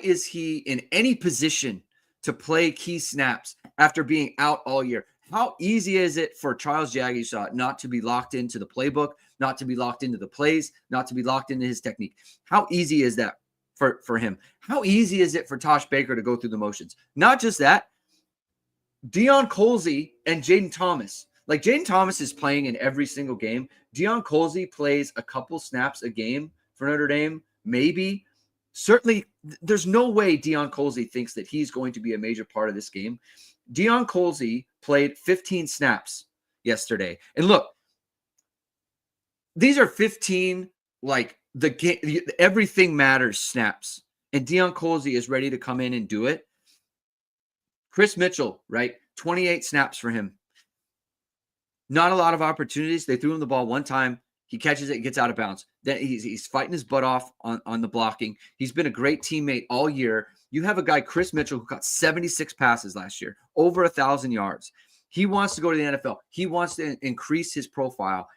is he in any position to play key snaps after being out all year? How easy is it for Charles Jagusaw not to be locked into the playbook, not to be locked into the plays, not to be locked into his technique? How easy is that for him? How easy is it for Tosh Baker to go through the motions? Not just that, Deion Colsey and Jaden Thomas. Like Jaden Thomas is playing in every single game. Deion Colsey plays a couple snaps a game for Notre Dame, maybe. Certainly, there's no way Deion Colsey thinks that he's going to be a major part of this game. Deion Colsey played 15 snaps yesterday. And look, these are 15, like the game, everything matters snaps. And Deion Colsey is ready to come in and do it. Chris Mitchell, right? 28 snaps for him. Not a lot of opportunities. They threw him the ball one time. He catches it, gets out of bounds. Then he's fighting his butt off on the blocking. He's been a great teammate all year. You have a guy, Chris Mitchell, who got 76 passes last year, over 1,000 yards. He wants to go to the NFL. He wants to increase his profile.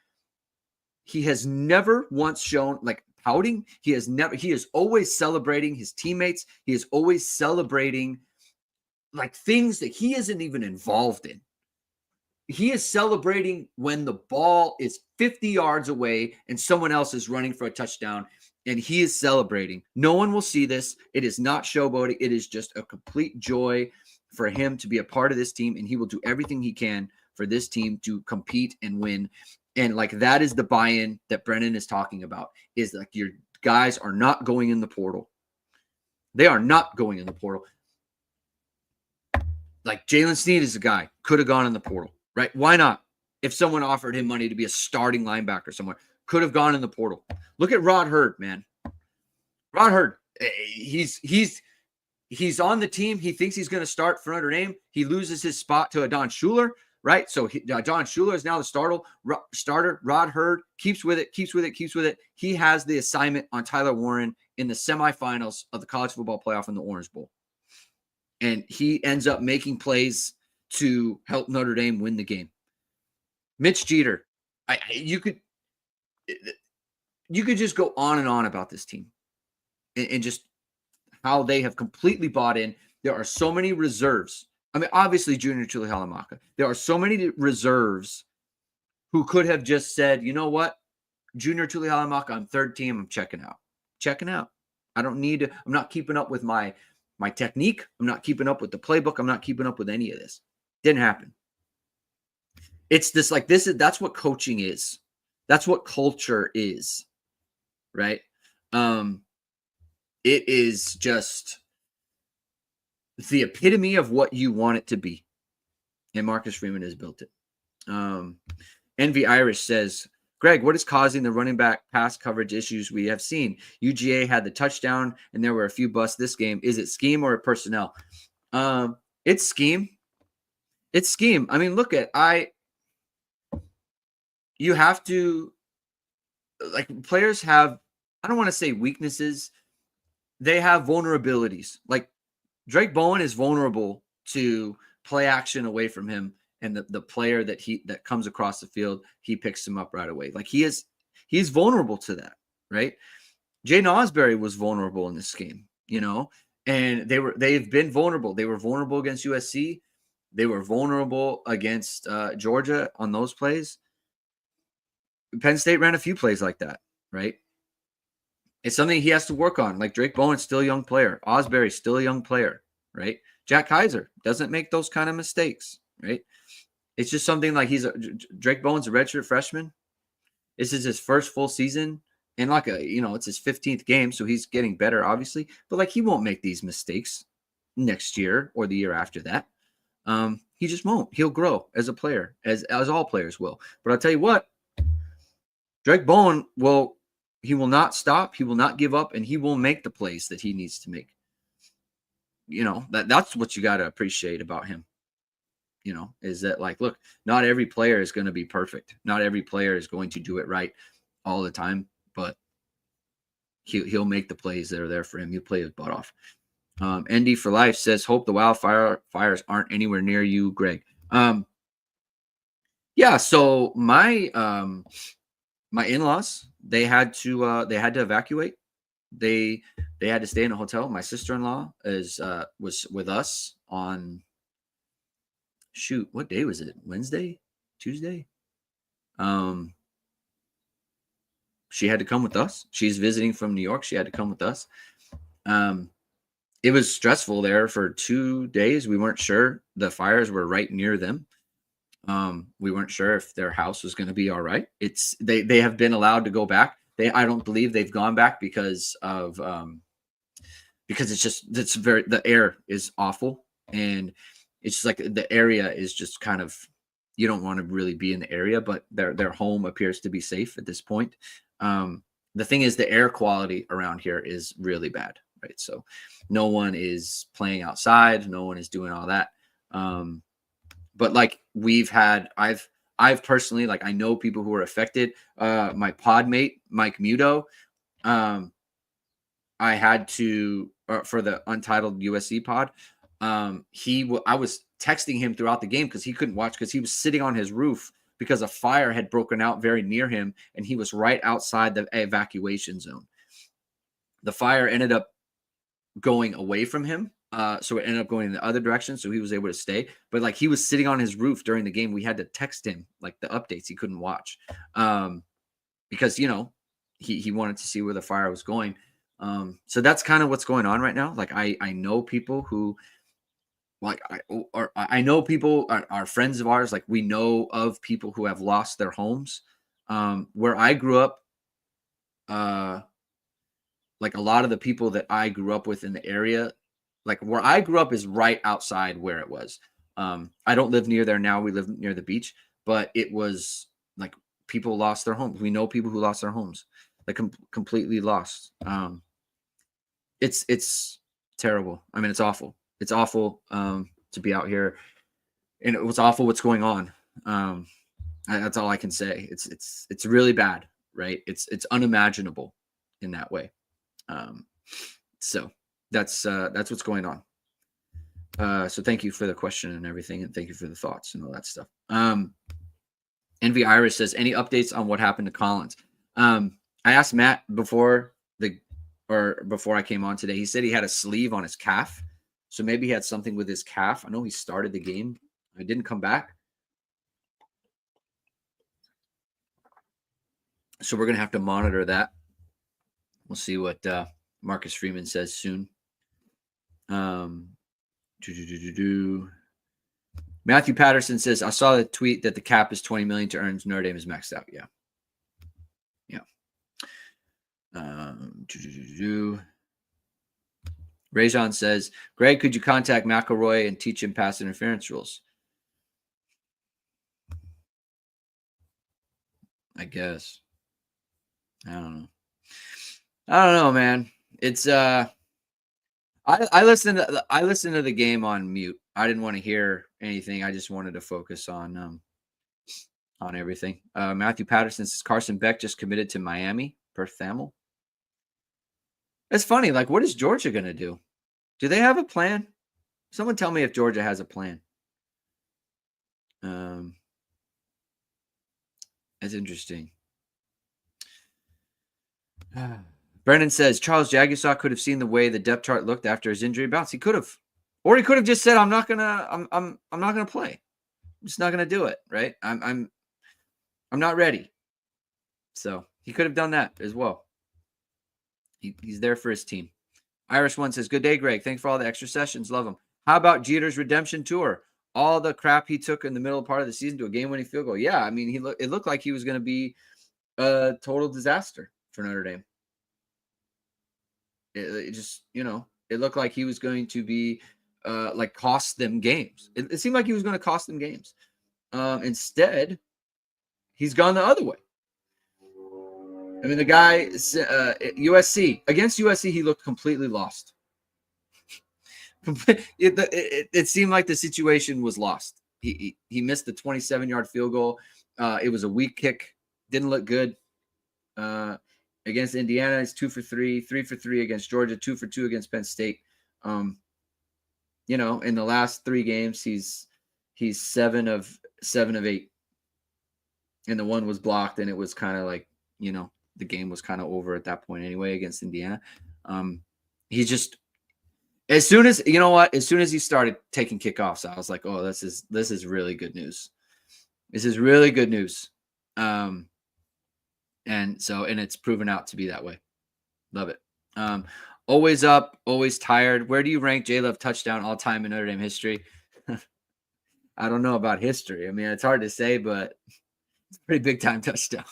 He has never once shown like pouting. He is always celebrating his teammates. He is always celebrating like things that he isn't even involved in. He is celebrating when the ball is 50 yards away and someone else is running for a touchdown, and he is celebrating. No one will see this. It is not showboating. It is just a complete joy for him to be a part of this team, and he will do everything he can for this team to compete and win. And like that is the buy-in that Brennan is talking about, is like your guys are not going in the portal. They are not going in the portal. Like Jalen Snead is a guy, could have gone in the portal. Right? Why not? If someone offered him money to be a starting linebacker somewhere, could have gone in the portal. Look at Rod Hurd, man. Rod Hurd, he's on the team. He thinks he's going to start for Notre Dame. He loses his spot to Don Schuler, right? So Don Schuler is now the starter. Rod Hurd keeps with it. He has the assignment on Tyler Warren in the semifinals of the college football playoff in the Orange Bowl. And he ends up making plays to help Notre Dame win the game. Mitch Jeter, you could just go on and on about this team and just how they have completely bought in. There are so many reserves. I mean, obviously, Junior Tuihalamaka. There are so many reserves who could have just said, you know what, Junior Tuihalamaka, I'm third team. I'm checking out. I don't need to. I'm not keeping up with my technique. I'm not keeping up with the playbook. I'm not keeping up with any of this. Didn't happen. It's this like this is that's what coaching is. That's what culture is, right? It is just the epitome of what you want it to be. And Marcus Freeman has built it. Envy Irish says, Greg, what is causing the running back pass coverage issues we have seen? UGA had the touchdown and there were a few busts this game. Is it scheme or personnel? It's scheme. It's scheme. I mean, look at you have to, like, players have, I don't want to say weaknesses. They have vulnerabilities. Like Drake Bowen is vulnerable to play action away from him, and the player that comes across the field, he picks him up right away. Like he's vulnerable to that, right? Jaden Osbury was vulnerable in this game, and they've been vulnerable. They were vulnerable against USC. They were vulnerable against Georgia on those plays. Penn State ran a few plays like that, right? It's something he has to work on. Like Drake Bowen's still a young player. Osbury's still a young player, right? Jack Kaiser doesn't make those kind of mistakes, right? It's just something like Drake Bowen's a redshirt freshman. This is his first full season. And like it's his 15th game, so he's getting better, obviously. But like he won't make these mistakes next year or the year after that. He just won't. He'll grow as a player, as all players will. But I'll tell you what, Drake Bowen will not stop, he will not give up, and he will make the plays that he needs to make. That's what you got to appreciate about him. Is that like, look, not every player is going to be perfect. Not every player is going to do it right all the time, but he'll make the plays that are there for him. He'll play his butt off. ND for Life says, hope the wildfires aren't anywhere near you, Greg. Yeah, so my in-laws, they had to evacuate. They had to stay in a hotel. My sister-in-law was with us on what day was it? Wednesday? Tuesday? She had to come with us. She's visiting from New York. She had to come with us. It was stressful there for 2 days. We weren't sure. The fires were right near them. We weren't sure if their house was going to be all right. They have been allowed to go back. I don't believe they've gone back because the air is awful, and it's just like the area is just kind of, you don't want to really be in the area, but their home appears to be safe at this point. The thing is, the air quality around here is really bad, right? So no one is playing outside. No one is doing all that. But like I've personally, like, I know people who are affected. My pod mate, Mike Muto, I had to, for the Untitled USC pod, I was texting him throughout the game because he couldn't watch because he was sitting on his roof because a fire had broken out very near him, and he was right outside the evacuation zone. The fire ended up going away from him. So it ended up going in the other direction, so he was able to stay. But like, he was sitting on his roof during the game. We had to text him like the updates. He couldn't watch because he wanted to see where the fire was going. So that's kind of what's going on right now. Like I know people who, like, I know people are friends of ours. Like, we know of people who have lost their homes. Where I grew up, like a lot of the people that I grew up with in the area, like where I grew up is right outside where it was. I don't live near there now. We live near the beach, but it was like people lost their homes. We know people who lost their homes, like completely lost. It's terrible. I mean, it's awful. It's awful to be out here, and it was awful what's going on. That's all I can say. It's really bad, right? It's unimaginable in that way. So that's what's going on. So thank you for the question and everything, and thank you for the thoughts and all that stuff. Envy Iris says, any updates on what happened to Collins? I asked Matt before I came on today. He said he had a sleeve on his calf, so maybe he had something with his calf. I know he started the game. I didn't come back, so we're gonna have to monitor that. We'll see what Marcus Freeman says soon. Matthew Patterson says, I saw the tweet that the cap is $20 million to earn. Notre Dame is maxed out. Yeah. Rajon says, Greg, could you contact McElroy and teach him pass interference rules? I guess. I don't know, man. It's I listened to the game on mute. I didn't want to hear anything. I just wanted to focus on everything. Matthew Patterson says, Carson Beck just committed to Miami, Berth. It's funny. Like, what is Georgia going to do? Do they have a plan? Someone tell me if Georgia has a plan. That's interesting. Brennan says, Charles Jagusaw could have seen the way the depth chart looked after his injury bounce. He could have, or he could have just said, I'm not gonna play. I'm just not gonna do it. Right. I'm not ready. So he could have done that as well. He's there for his team. Irish One says, good day, Greg. Thanks for all the extra sessions. Love them. How about Jeter's redemption tour? all the crap he took in the middle part of the season to a game-winning field goal. Yeah, I mean, it looked like he was going to be a total disaster for Notre Dame. It just, it looked like he was going to be like cost them games. It seemed like he was going to cost them games. Instead, he's gone the other way. I mean, the guy, USC, against USC, he looked completely lost. It seemed like the situation was lost. He missed the 27-yard field goal. It was a weak kick. Didn't look good. Against Indiana, he's 2 for 3, 3 for 3 against Georgia, 2 for 2 against Penn State. In the last 3 games, he's 7 of 8. And the one was blocked, and it was kind of like, the game was kind of over at that point anyway against Indiana. He just, as soon as he started taking kickoffs, I was like, oh, this is really good news. This is really good news. And it's proven out to be that way. Love it. Always up, always tired. Where do you rank J-Love touchdown all time in Notre Dame history? I don't know about history. I mean, it's hard to say, but it's a pretty big time touchdown.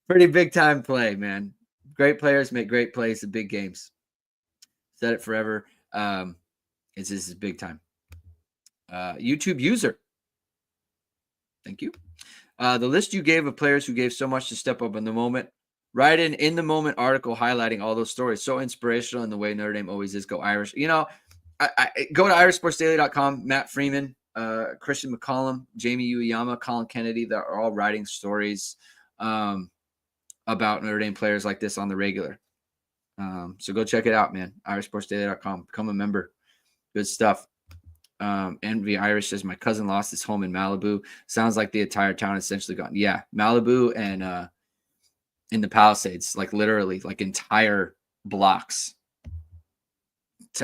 Pretty big time play, man. Great players make great plays in big games. Said it forever. This is big time. YouTube user. Thank you. The list you gave of players who gave so much to step up in the moment. Write an in the moment article highlighting all those stories. So inspirational in the way Notre Dame always is. Go Irish. I go to irishsportsdaily.com. Matt Freeman, Christian McCollum, Jamie Uyama, Colin Kennedy. They're all writing stories about Notre Dame players like this on the regular. So go check it out, man. irishsportsdaily.com. Become a member. Good stuff. Envy Irish says, my cousin lost his home in Malibu. Sounds like the entire town is essentially gone. Yeah, Malibu and in the Palisades, like literally, like entire blocks,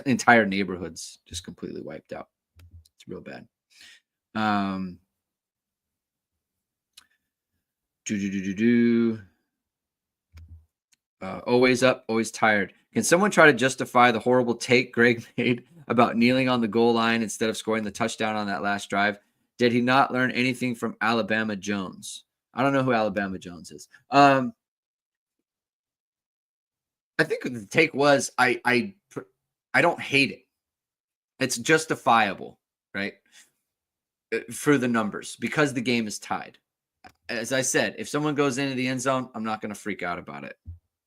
entire neighborhoods just completely wiped out. It's real bad. Always up, always tired. Can someone try to justify the horrible take Greg made about kneeling on the goal line instead of scoring the touchdown on that last drive? Did he not learn anything from Alabama Jones? I don't know who Alabama Jones is. I think the take was I don't hate it. It's justifiable, right? For the numbers, because the game is tied. As I said, if someone goes into the end zone, I'm not going to freak out about it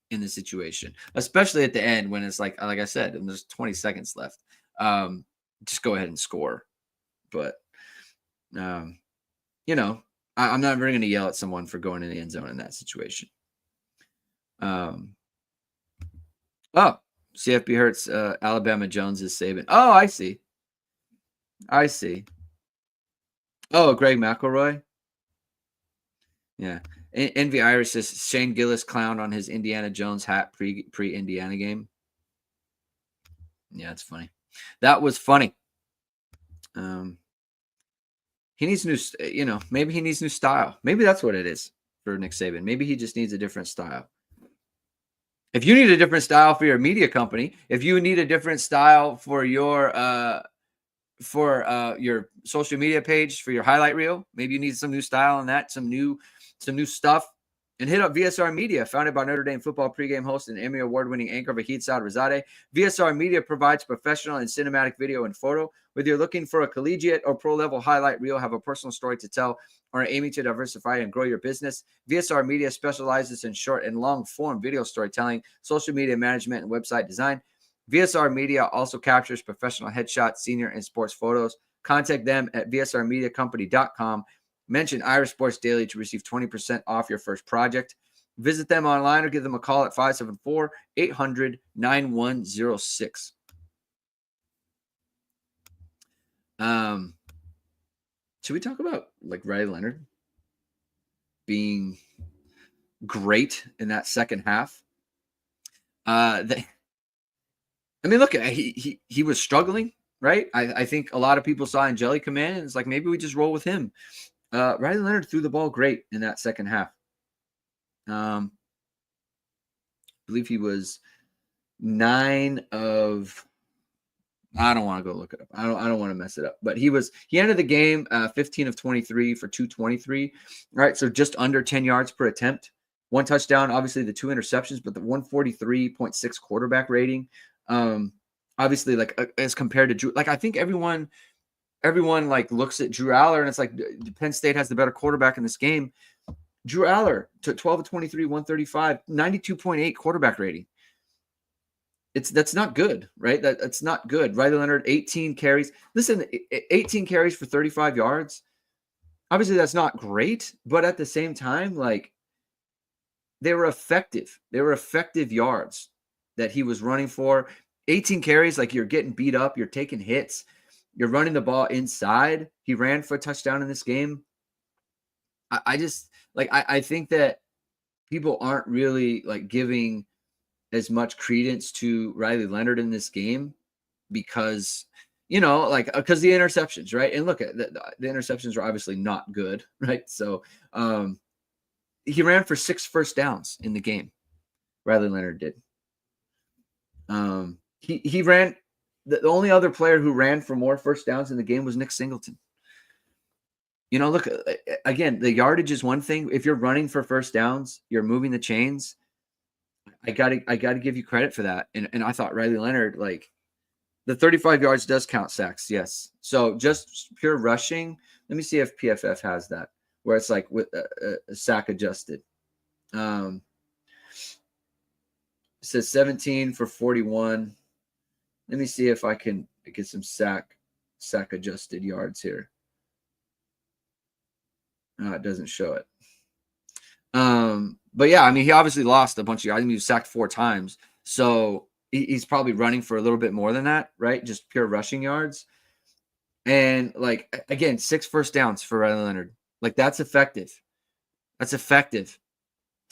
in the situation, especially at the end when it's like I said, and there's 20 seconds left. Just go ahead and score. But, I'm not ever going to yell at someone for going in the end zone in that situation. CFB hurts. Alabama Jones is saving. Oh, I see. Oh, Greg McElroy. Yeah. Envy Irish says Shane Gillis clowned on his Indiana Jones hat pre-Indiana game. Yeah, it's funny. That was funny. He needs new, maybe he needs new style. Maybe that's what it is for Nick Saban. Maybe he just needs a different style. If you need a different style for your media company, if you need a different style for your social media page, for your highlight reel, maybe you need some new style on that, some new stuff, and hit up VSR Media, founded by Notre Dame football pregame host and Emmy award-winning anchor Vahid Sadrazadeh. VSR Media provides professional and cinematic video and photo. Whether you're looking for a collegiate or pro-level highlight reel, have a personal story to tell, or are aiming to diversify and grow your business, VSR Media specializes in short and long-form video storytelling, social media management, and website design. VSR Media also captures professional headshots, senior, and sports photos. Contact them at vsrmediacompany.com. Mention Irish Sports Daily to receive 20% off your first project. Visit them online or give them a call at 574-800-9106. Should we talk about Riley Leonard being great in that second half? Look, he was struggling, right? I think a lot of people saw Angeli come in, and it's like maybe we just roll with him. Riley Leonard threw the ball great in that second half. I believe he was 9 of I don't want to go look it up. I don't want to mess it up. But he ended the game 15 of 23 for 223. All right, so just under 10 yards per attempt. One touchdown, obviously the two interceptions, but the 143.6 quarterback rating. Obviously, like as compared to Drew, like I think everyone like looks at Drew Aller and it's like Penn State has the better quarterback in this game. Drew Aller took 12 of 23, 135, 92.8 quarterback rating. That's not good, right? That's not good. Riley Leonard, 18 carries. Listen, 18 carries for 35 yards. Obviously, that's not great, but at the same time, like they were effective. They were effective yards that he was running for. 18 carries, like you're getting beat up, you're taking hits, you're running the ball inside. He ran for a touchdown in this game. I just like I think that people aren't really like giving as much credence to Riley Leonard in this game because, like, because the interceptions, right? And look at the interceptions are obviously not good, right? So he ran for 6 first downs in the game. Riley Leonard did. He ran. The only other player who ran for more first downs in the game was Nick Singleton. Look, again, the yardage is one thing. If you're running for first downs, you're moving the chains. I gotta give you credit for that. And I thought Riley Leonard, like the 35 yards does count sacks. Yes. So just pure rushing. Let me see if PFF has that where it's like with a sack adjusted. It says 17 for 41. Let me see if I can get some sack adjusted yards here. It doesn't show it. But yeah, I mean, he obviously lost a bunch of yards. I mean, he was sacked 4 times. So he's probably running for a little bit more than that, right? Just pure rushing yards. And like, again, 6 first downs for Riley Leonard. Like that's effective. That's effective.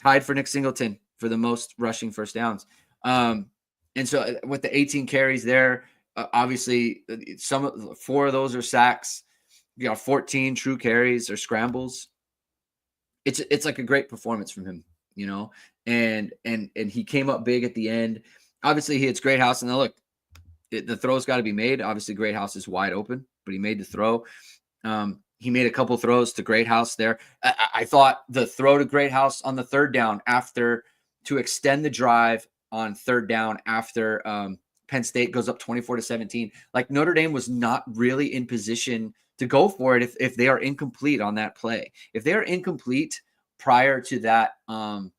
Tied for Nick Singleton for the most rushing first downs. And so with the 18 carries there, obviously 4 of those are sacks. You got 14 true carries or scrambles. It's like a great performance from him, and he came up big at the end. Obviously, he hits Greathouse, and look, the throw's got to be made. Obviously, Greathouse is wide open, but he made the throw. He made a couple throws to Greathouse there. I thought the throw to Greathouse on the third down to extend the drive on third down after Penn State goes up 24-17. Like Notre Dame was not really in position to go for it if they are incomplete on that play. If they are incomplete prior to that on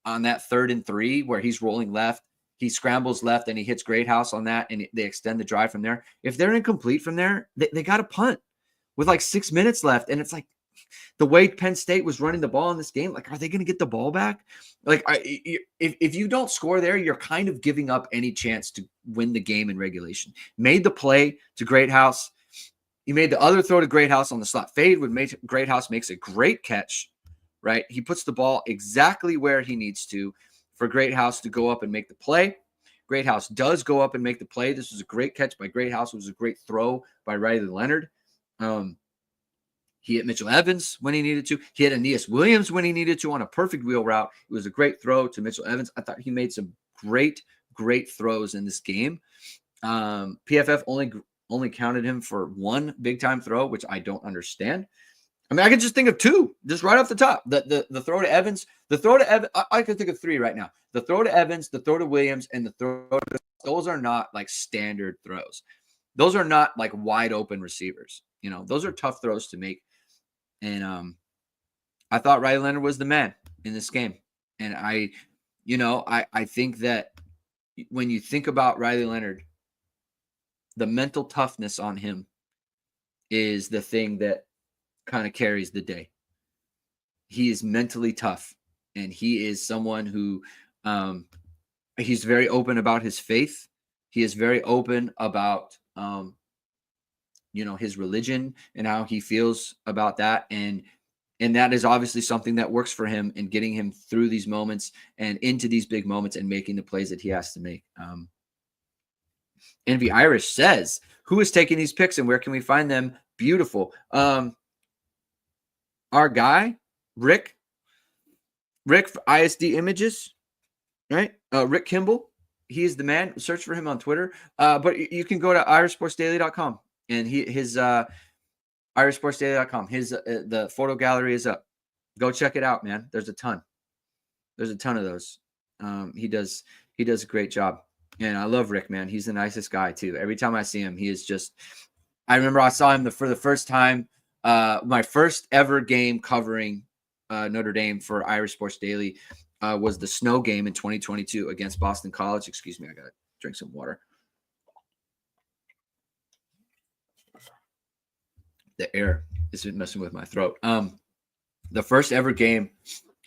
that 3rd and 3 where he's rolling left, he scrambles left and he hits Greathouse on that and they extend the drive from there. If they're incomplete from there, they got to punt with like 6 minutes left. And it's like the way Penn State was running the ball in this game, like, are they going to get the ball back? Like, if you don't score there, you're kind of giving up any chance to win the game in regulation. Made the play to Greathouse. He made the other throw to Greathouse on the slot fade when Greathouse makes a great catch, right? He puts the ball exactly where he needs to for Greathouse to go up and make the play. Greathouse does go up and make the play. This was a great catch by Greathouse. It was a great throw by Riley Leonard. He hit Mitchell Evans when he needed to. He hit Aeneas Williams when he needed to on a perfect wheel route. It was a great throw to Mitchell Evans. I thought he made some great throws in this game. PFF only counted him for 1 big-time throw, which I don't understand. I mean, I can just think of 2, just right off the top. The throw to Evans, I can think of 3 right now. The throw to Evans, the throw to Williams, and the throw to, those are not like standard throws. Those are not like wide open receivers. Those are tough throws to make. And I thought Riley Leonard was the man in this game. And I think that when you think about Riley Leonard, the mental toughness on him is the thing that kind of carries the day. He is mentally tough, and he is someone who he's very open about his faith. He is very open about his religion and how he feels about that, and that is obviously something that works for him in getting him through these moments and into these big moments and making the plays that he has to make. Envy Irish says, who is taking these picks and where can we find them? Beautiful. Our guy, Rick for ISD Images, right? Rick Kimball. he is the man. Search for him on Twitter. But you can go to irishsportsdaily.com and his irishsportsdaily.com. His the photo gallery is up. Go check it out, man. There's a ton. There's a ton of those. He does a great job. And I love Rick, man. He's the nicest guy too. Every time I see him, he is just. I remember I saw him for the first time. My first ever game covering Notre Dame for Irish Sports Daily was the snow game in 2022 against Boston College. Excuse me, I gotta drink some water. The air is messing with my throat. The first ever game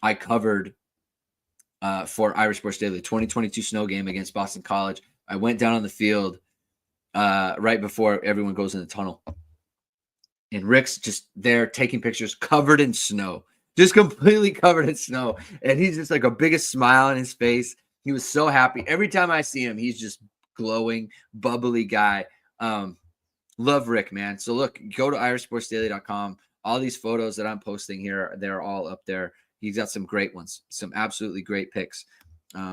I covered for Irish Sports Daily, 2022 snow game against Boston College. I went down on the field right before everyone goes in the tunnel. And Rick's just there taking pictures covered in snow, just completely covered in snow. And he's just like a biggest smile on his face. He was so happy. Every time I see him, he's just glowing, bubbly guy. Love Rick, man. So look, go to irishsportsdaily.com. All these photos that I'm posting here, they're all up there. He's got some great ones, some absolutely great pics.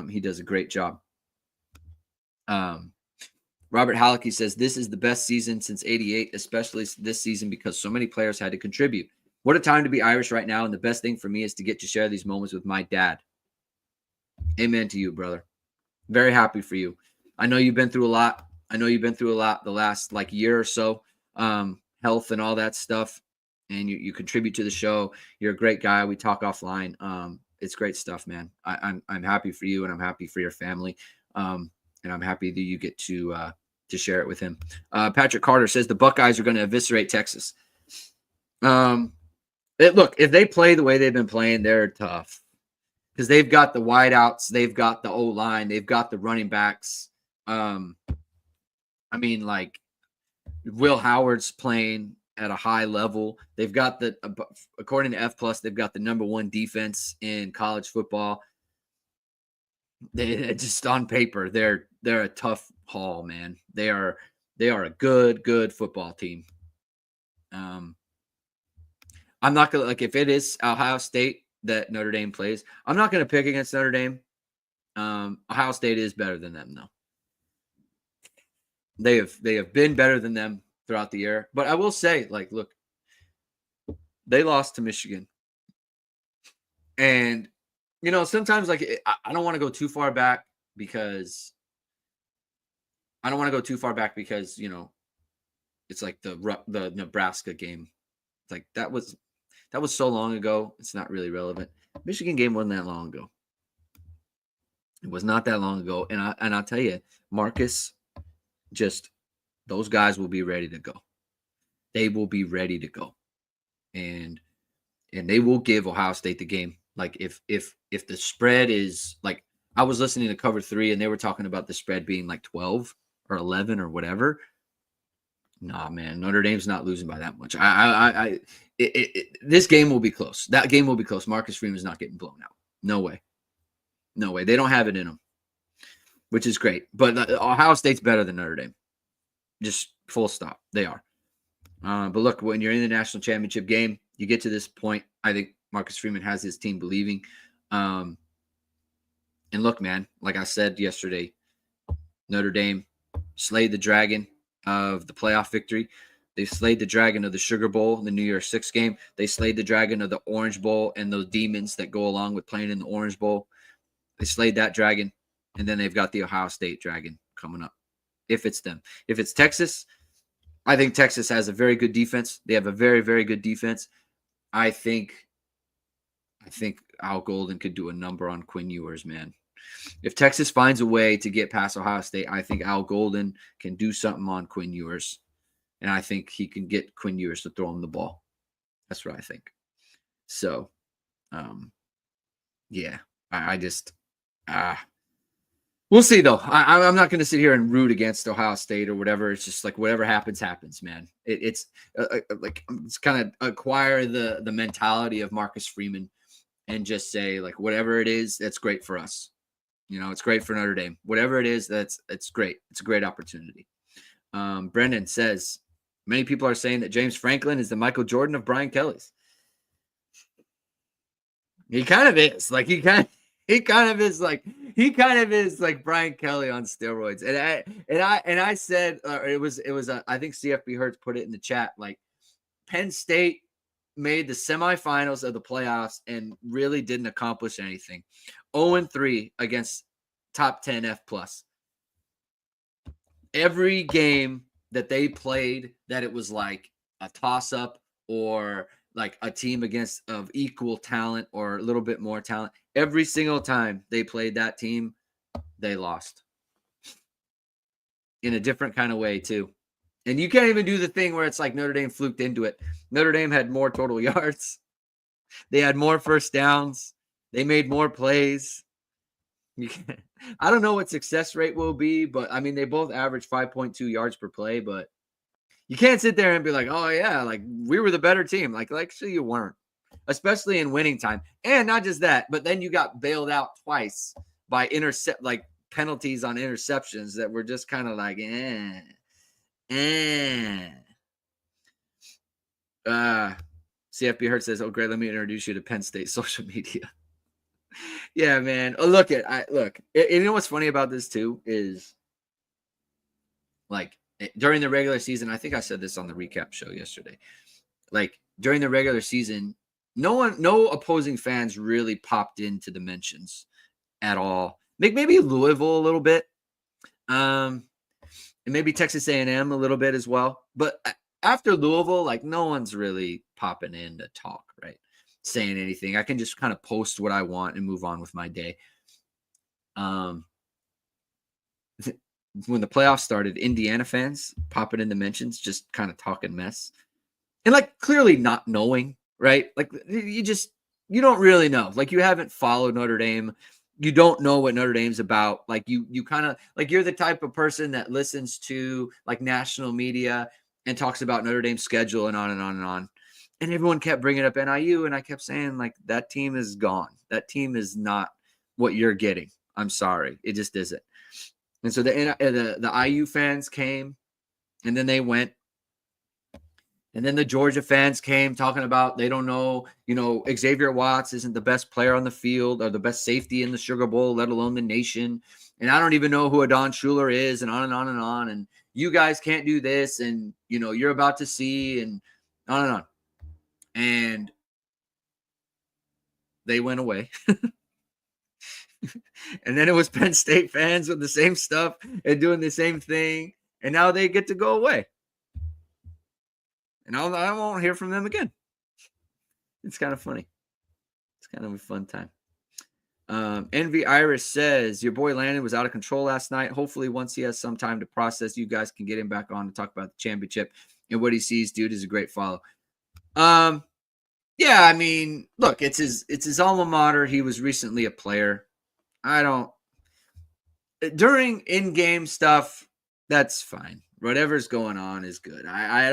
He does a great job. Robert Hallecky says, this is the best season since 88, especially this season because so many players had to contribute. What a time to be Irish right now, and the best thing for me is to get to share these moments with my dad. Amen to you, brother. Very happy for you. I know you've been through a lot. The last year or so, health and all that stuff, and you contribute to the show. You're a great guy. We talk offline. It's great stuff, man. I'm happy for you, and I'm happy for your family. And I'm happy that you get to share it with him. Patrick Carter says the Buckeyes are going to eviscerate Texas. Look, if they play the way they've been playing, they're tough because they've got the wideouts, they've got the O-line, they've got the running backs. Will Howard's playing at a high level. They've got according to F+, they've got the #1 defense in college football. They just on paper, they're a tough haul, man. They are a good football team. I'm not gonna if it is Ohio State that Notre Dame plays, I'm not gonna pick against Notre Dame. Ohio State is better than them, though. They have been better than them throughout the year, but I will say, look, they lost to Michigan, and sometimes I don't want to go too far back because it's like the Nebraska game. It's like that was so long ago. It's not really relevant. Michigan game wasn't that long ago. It was not that long ago, and I'll tell you, Marcus, just those guys will be ready to go. They will be ready to go, and they will give Ohio State the game. If the spread is I was listening to Cover 3 and they were talking about the spread being 12 or 11 or whatever. Nah, man, Notre Dame's not losing by that much. This game will be close. That game will be close. Marcus Freeman's not getting blown out. No way. They don't have it in them, which is great. But Ohio State's better than Notre Dame. Just full stop. They are. But look, when you're in the national championship game, you get to this point. I think Marcus Freeman has his team believing. And look, man, like I said yesterday, Notre Dame slayed the dragon of the playoff victory. They slayed the dragon of the Sugar Bowl, the New Year's Six game. They slayed the dragon of the Orange Bowl and those demons that go along with playing in the Orange Bowl. They slayed that dragon, and then they've got the Ohio State dragon coming up. If it's them. If it's Texas, I think Texas has a very good defense. They have a very, very good defense. I think Al Golden could do a number on Quinn Ewers, man. If Texas finds a way to get past Ohio State, I think Al Golden can do something on Quinn Ewers. And I think he can get Quinn Ewers to throw him the ball. That's what I think. So, yeah, I just we'll see, though. I'm not going to sit here and root against Ohio State or whatever. It's just whatever happens, man. It's kind of acquire the mentality of Marcus Freeman and just say, whatever it is, that's great for us. It's great for Notre Dame. Whatever it is, it's great. It's a great opportunity. Brendan says, many people are saying that James Franklin is the Michael Jordan of Brian Kelly's. He kind of is. He kind of is like Brian Kelly on steroids. And I said it was I think CFB Hertz put it in the chat, like Penn State made the semifinals of the playoffs and really didn't accomplish anything. 0-3 against top 10 F plus. Every game that they played that it was like a toss up or like a team against of equal talent or a little bit more talent, every single time they played that team, they lost in a different kind of way too. And you can't even do the thing where it's like Notre Dame fluked into it. Notre Dame had more total yards. They had more first downs. They made more plays. I don't know what success rate will be, but I mean, they both average 5.2 yards per play, but you can't sit there and be like, oh yeah, like we were the better team. Like actually you weren't, especially in winning time. And not just that, but then you got bailed out twice by like penalties on interceptions that were just kind of like, CFB Hurt says, oh great, let me introduce you to Penn State social media. Yeah, man. Oh, look. You know what's funny about this too is like during the regular season, I think I said this on the recap show yesterday. Like during the regular season, no opposing fans really popped into the mentions at all. Maybe Louisville a little bit, and maybe Texas A&M a little bit as well. But after Louisville, like no one's really popping in to talk, right? Saying anything. I can just kind of post what I want and move on with my day. When the playoffs started, Indiana fans popping in the mentions, just kind of talking mess. And like clearly not knowing, right? Like you don't really know. Like you haven't followed Notre Dame. You don't know what Notre Dame's about. Like you kind of like you're the type of person that listens to like national media and talks about Notre Dame's schedule and on and on and on. And everyone kept bringing up NIU, and I kept saying, like, that team is gone. That team is not what you're getting. I'm sorry. It just isn't. And so the IU fans came, and then they went. And then the Georgia fans came talking about they don't know, Xavier Watts isn't the best player on the field or the best safety in the Sugar Bowl, let alone the nation. And I don't even know who Adon Schuler is, and on and on and on. And you guys can't do this, and, you're about to see, and on and on. And they went away. And then it was Penn State fans with the same stuff and doing the same thing. And now they get to go away. And I won't hear from them again. It's kind of funny. It's kind of a fun time. Envy Iris says, your boy Landon was out of control last night. Hopefully once he has some time to process, you guys can get him back on to talk about the championship and what he sees. Dude is a great follow. Yeah, I mean, look, it's his alma mater. He was recently a player. During in-game stuff, that's fine. Whatever's going on is good. I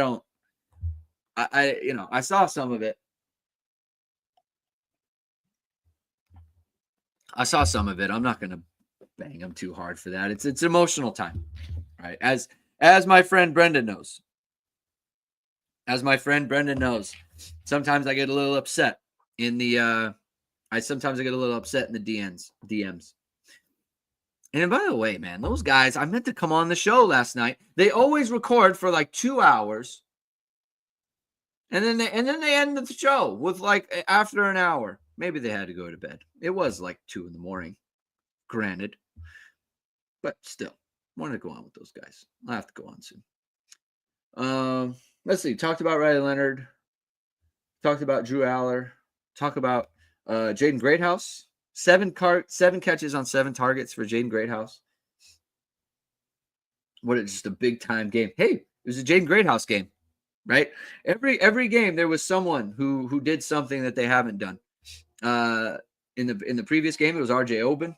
saw some of it. I'm not going to bang him too hard for that. It's an emotional time, right? As my friend Brendan knows. Sometimes I get a little upset in the DMs. And by the way, man, those guys, I meant to come on the show last night. They always record for like 2 hours. And then they end the show with like after an hour. Maybe they had to go to bed. It was like 2 a.m, granted. But still, wanted to go on with those guys. I'll have to go on soon. Let's see. Talked about Riley Leonard. Talked about Drew Aller. Talk about Jaden Greathouse. 7 catches on 7 targets for Jaden Greathouse. Just a big time game. Hey, it was a Jaden Greathouse game, right? Every game there was someone who did something that they haven't done. In the previous game, it was RJ Oben,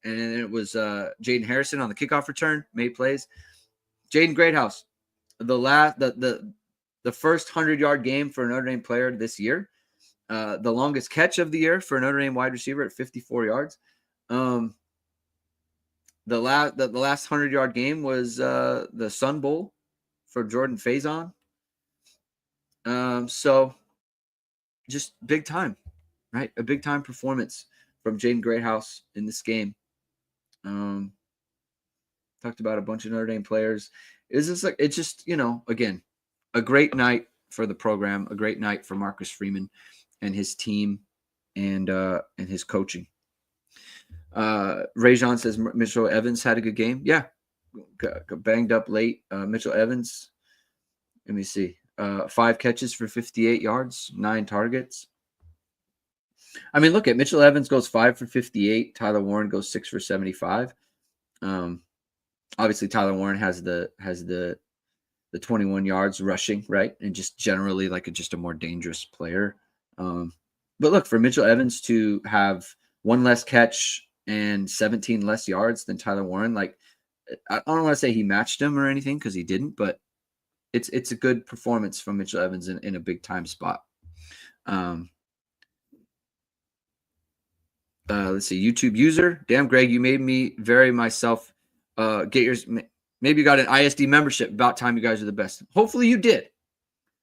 and then it was Jaden Harrison on the kickoff return, made plays. Jaden Greathouse, the first 100-yard game for a Notre Dame player this year. The longest catch of the year for a Notre Dame wide receiver at 54 yards. The last 100-yard game was the Sun Bowl for Jordan Faison. So just big time, right? A big time performance from Jaden Greathouse in this game. Talked about a bunch of Notre Dame players. It's just, again, a great night for the program, a great night for Marcus Freeman and his team and his coaching. Rajon says Mitchell Evans had a good game. Yeah, got banged up late. Mitchell Evans, let me see, 5 catches for 58 yards, 9 targets. I mean, look at Mitchell Evans goes 5 for 58. Tyler Warren goes 6 for 75. Obviously, Tyler Warren has the 21 yards rushing, right, and just generally just a more dangerous player. But look, for Mitchell Evans to have 1 less catch and 17 less yards than Tyler Warren, I don't want to say he matched him or anything because he didn't, but it's a good performance from Mitchell Evans in a big time spot. Let's see, YouTube user, damn Greg, you made me vary myself. Get yours. Maybe you got an ISD membership. About time you guys are the best. Hopefully you did.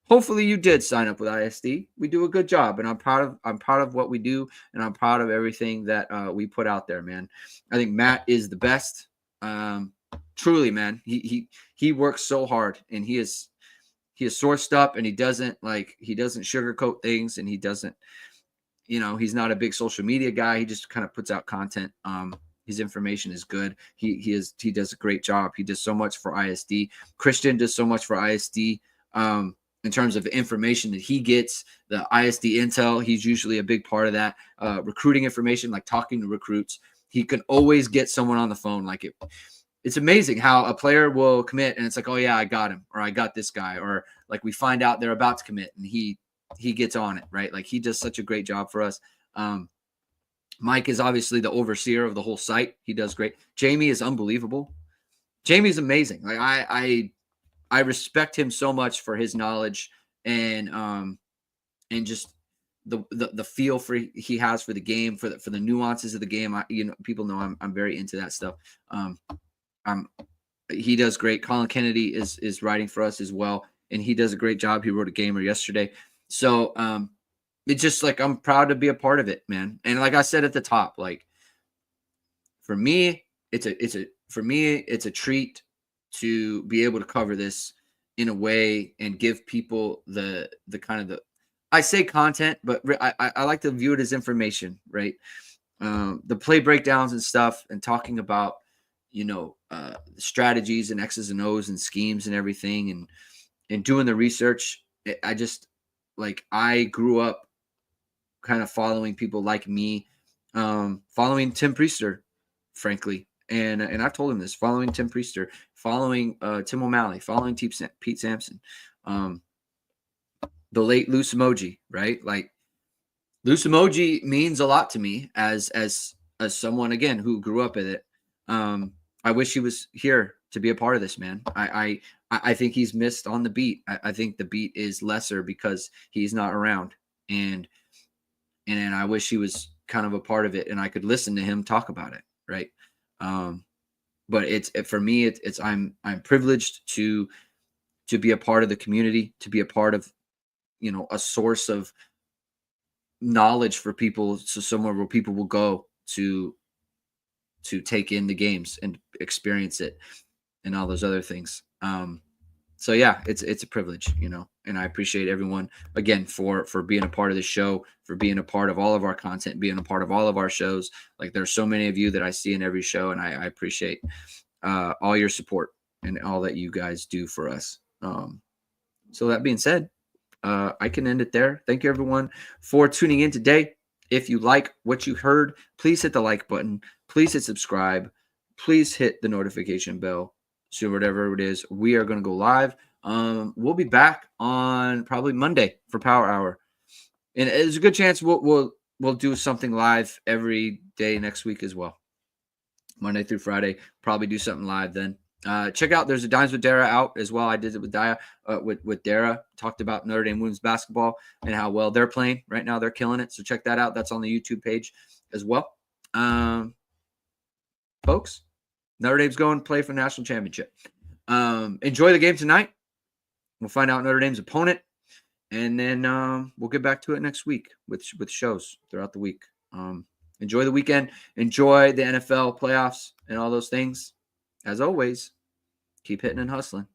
Hopefully you did sign up with ISD. We do a good job, and I'm proud of what we do, and I'm proud of everything that we put out there, man. I think Matt is the best. Truly, man. He works so hard, and he is sourced up, and he doesn't sugarcoat things, and he doesn't, he's not a big social media guy. He just kind of puts out content. His information is good. He does a great job. He does so much for ISD. Christian does so much for ISD. In terms of information that he gets, the ISD intel, he's usually a big part of that. Recruiting information, like talking to recruits, he can always get someone on the phone. It's amazing how a player will commit and it's like, oh yeah, I got him, or I got this guy, or like we find out they're about to commit and he gets on it, right? Like he does such a great job for us. Mike is obviously the overseer of the whole site. He does great. Jamie is unbelievable. Jamie's amazing. Like I respect him so much for his knowledge and just the feel he has for the game, for the nuances of the game. People know I'm very into that stuff. He does great. Colin Kennedy is writing for us as well, and he does a great job. He wrote a gamer yesterday. So it's just I'm proud to be a part of it, man. And like I said at the top, for me, it's a treat to be able to cover this in a way and give people the kind of I say content, but I like to view it as information, right? The play breakdowns and stuff, and talking about strategies and X's and O's and schemes and everything, and doing the research. I grew up kind of following people like me, following Tim Priester, frankly. And I've told him this, following Tim Priester, following Tim O'Malley, following Pete Sampson, the late Loose Emoji, right? Like Loose Emoji means a lot to me as someone, again, who grew up in it. I wish he was here to be a part of this, man. I think he's missed on the beat. I think the beat is lesser because he's not around. And I wish he was kind of a part of it and I could listen to him talk about it, right? But for me, I'm privileged to be a part of the community, to be a part of, a source of knowledge for people. So somewhere where people will go to take in the games and experience it and all those other things. So yeah, it's a privilege, and I appreciate everyone again for being a part of the show, for being a part of all of our content, being a part of all of our shows. Like there's so many of you that I see in every show, and I appreciate all your support and all that you guys do for us. So that being said, I can end it there. Thank you everyone for tuning in today. If you like what you heard, please hit the like button. Please hit subscribe. Please hit the notification bell. So whatever it is, we are going to go live. We'll be back on probably Monday for Power Hour, and there's a good chance we'll do something live every day next week as well. Monday through Friday, probably do something live then. Check out, there's a Dimes with Dara out as well. I did it with with Dara. Talked about Notre Dame women's basketball and how well they're playing right now. They're killing it. So check that out. That's on the YouTube page as well. Folks, Notre Dame's going to play for the national championship. Enjoy the game tonight. We'll find out Notre Dame's opponent, and then we'll get back to it next week with shows throughout the week. enjoy the weekend. Enjoy the NFL playoffs and all those things. As always, keep hitting and hustling.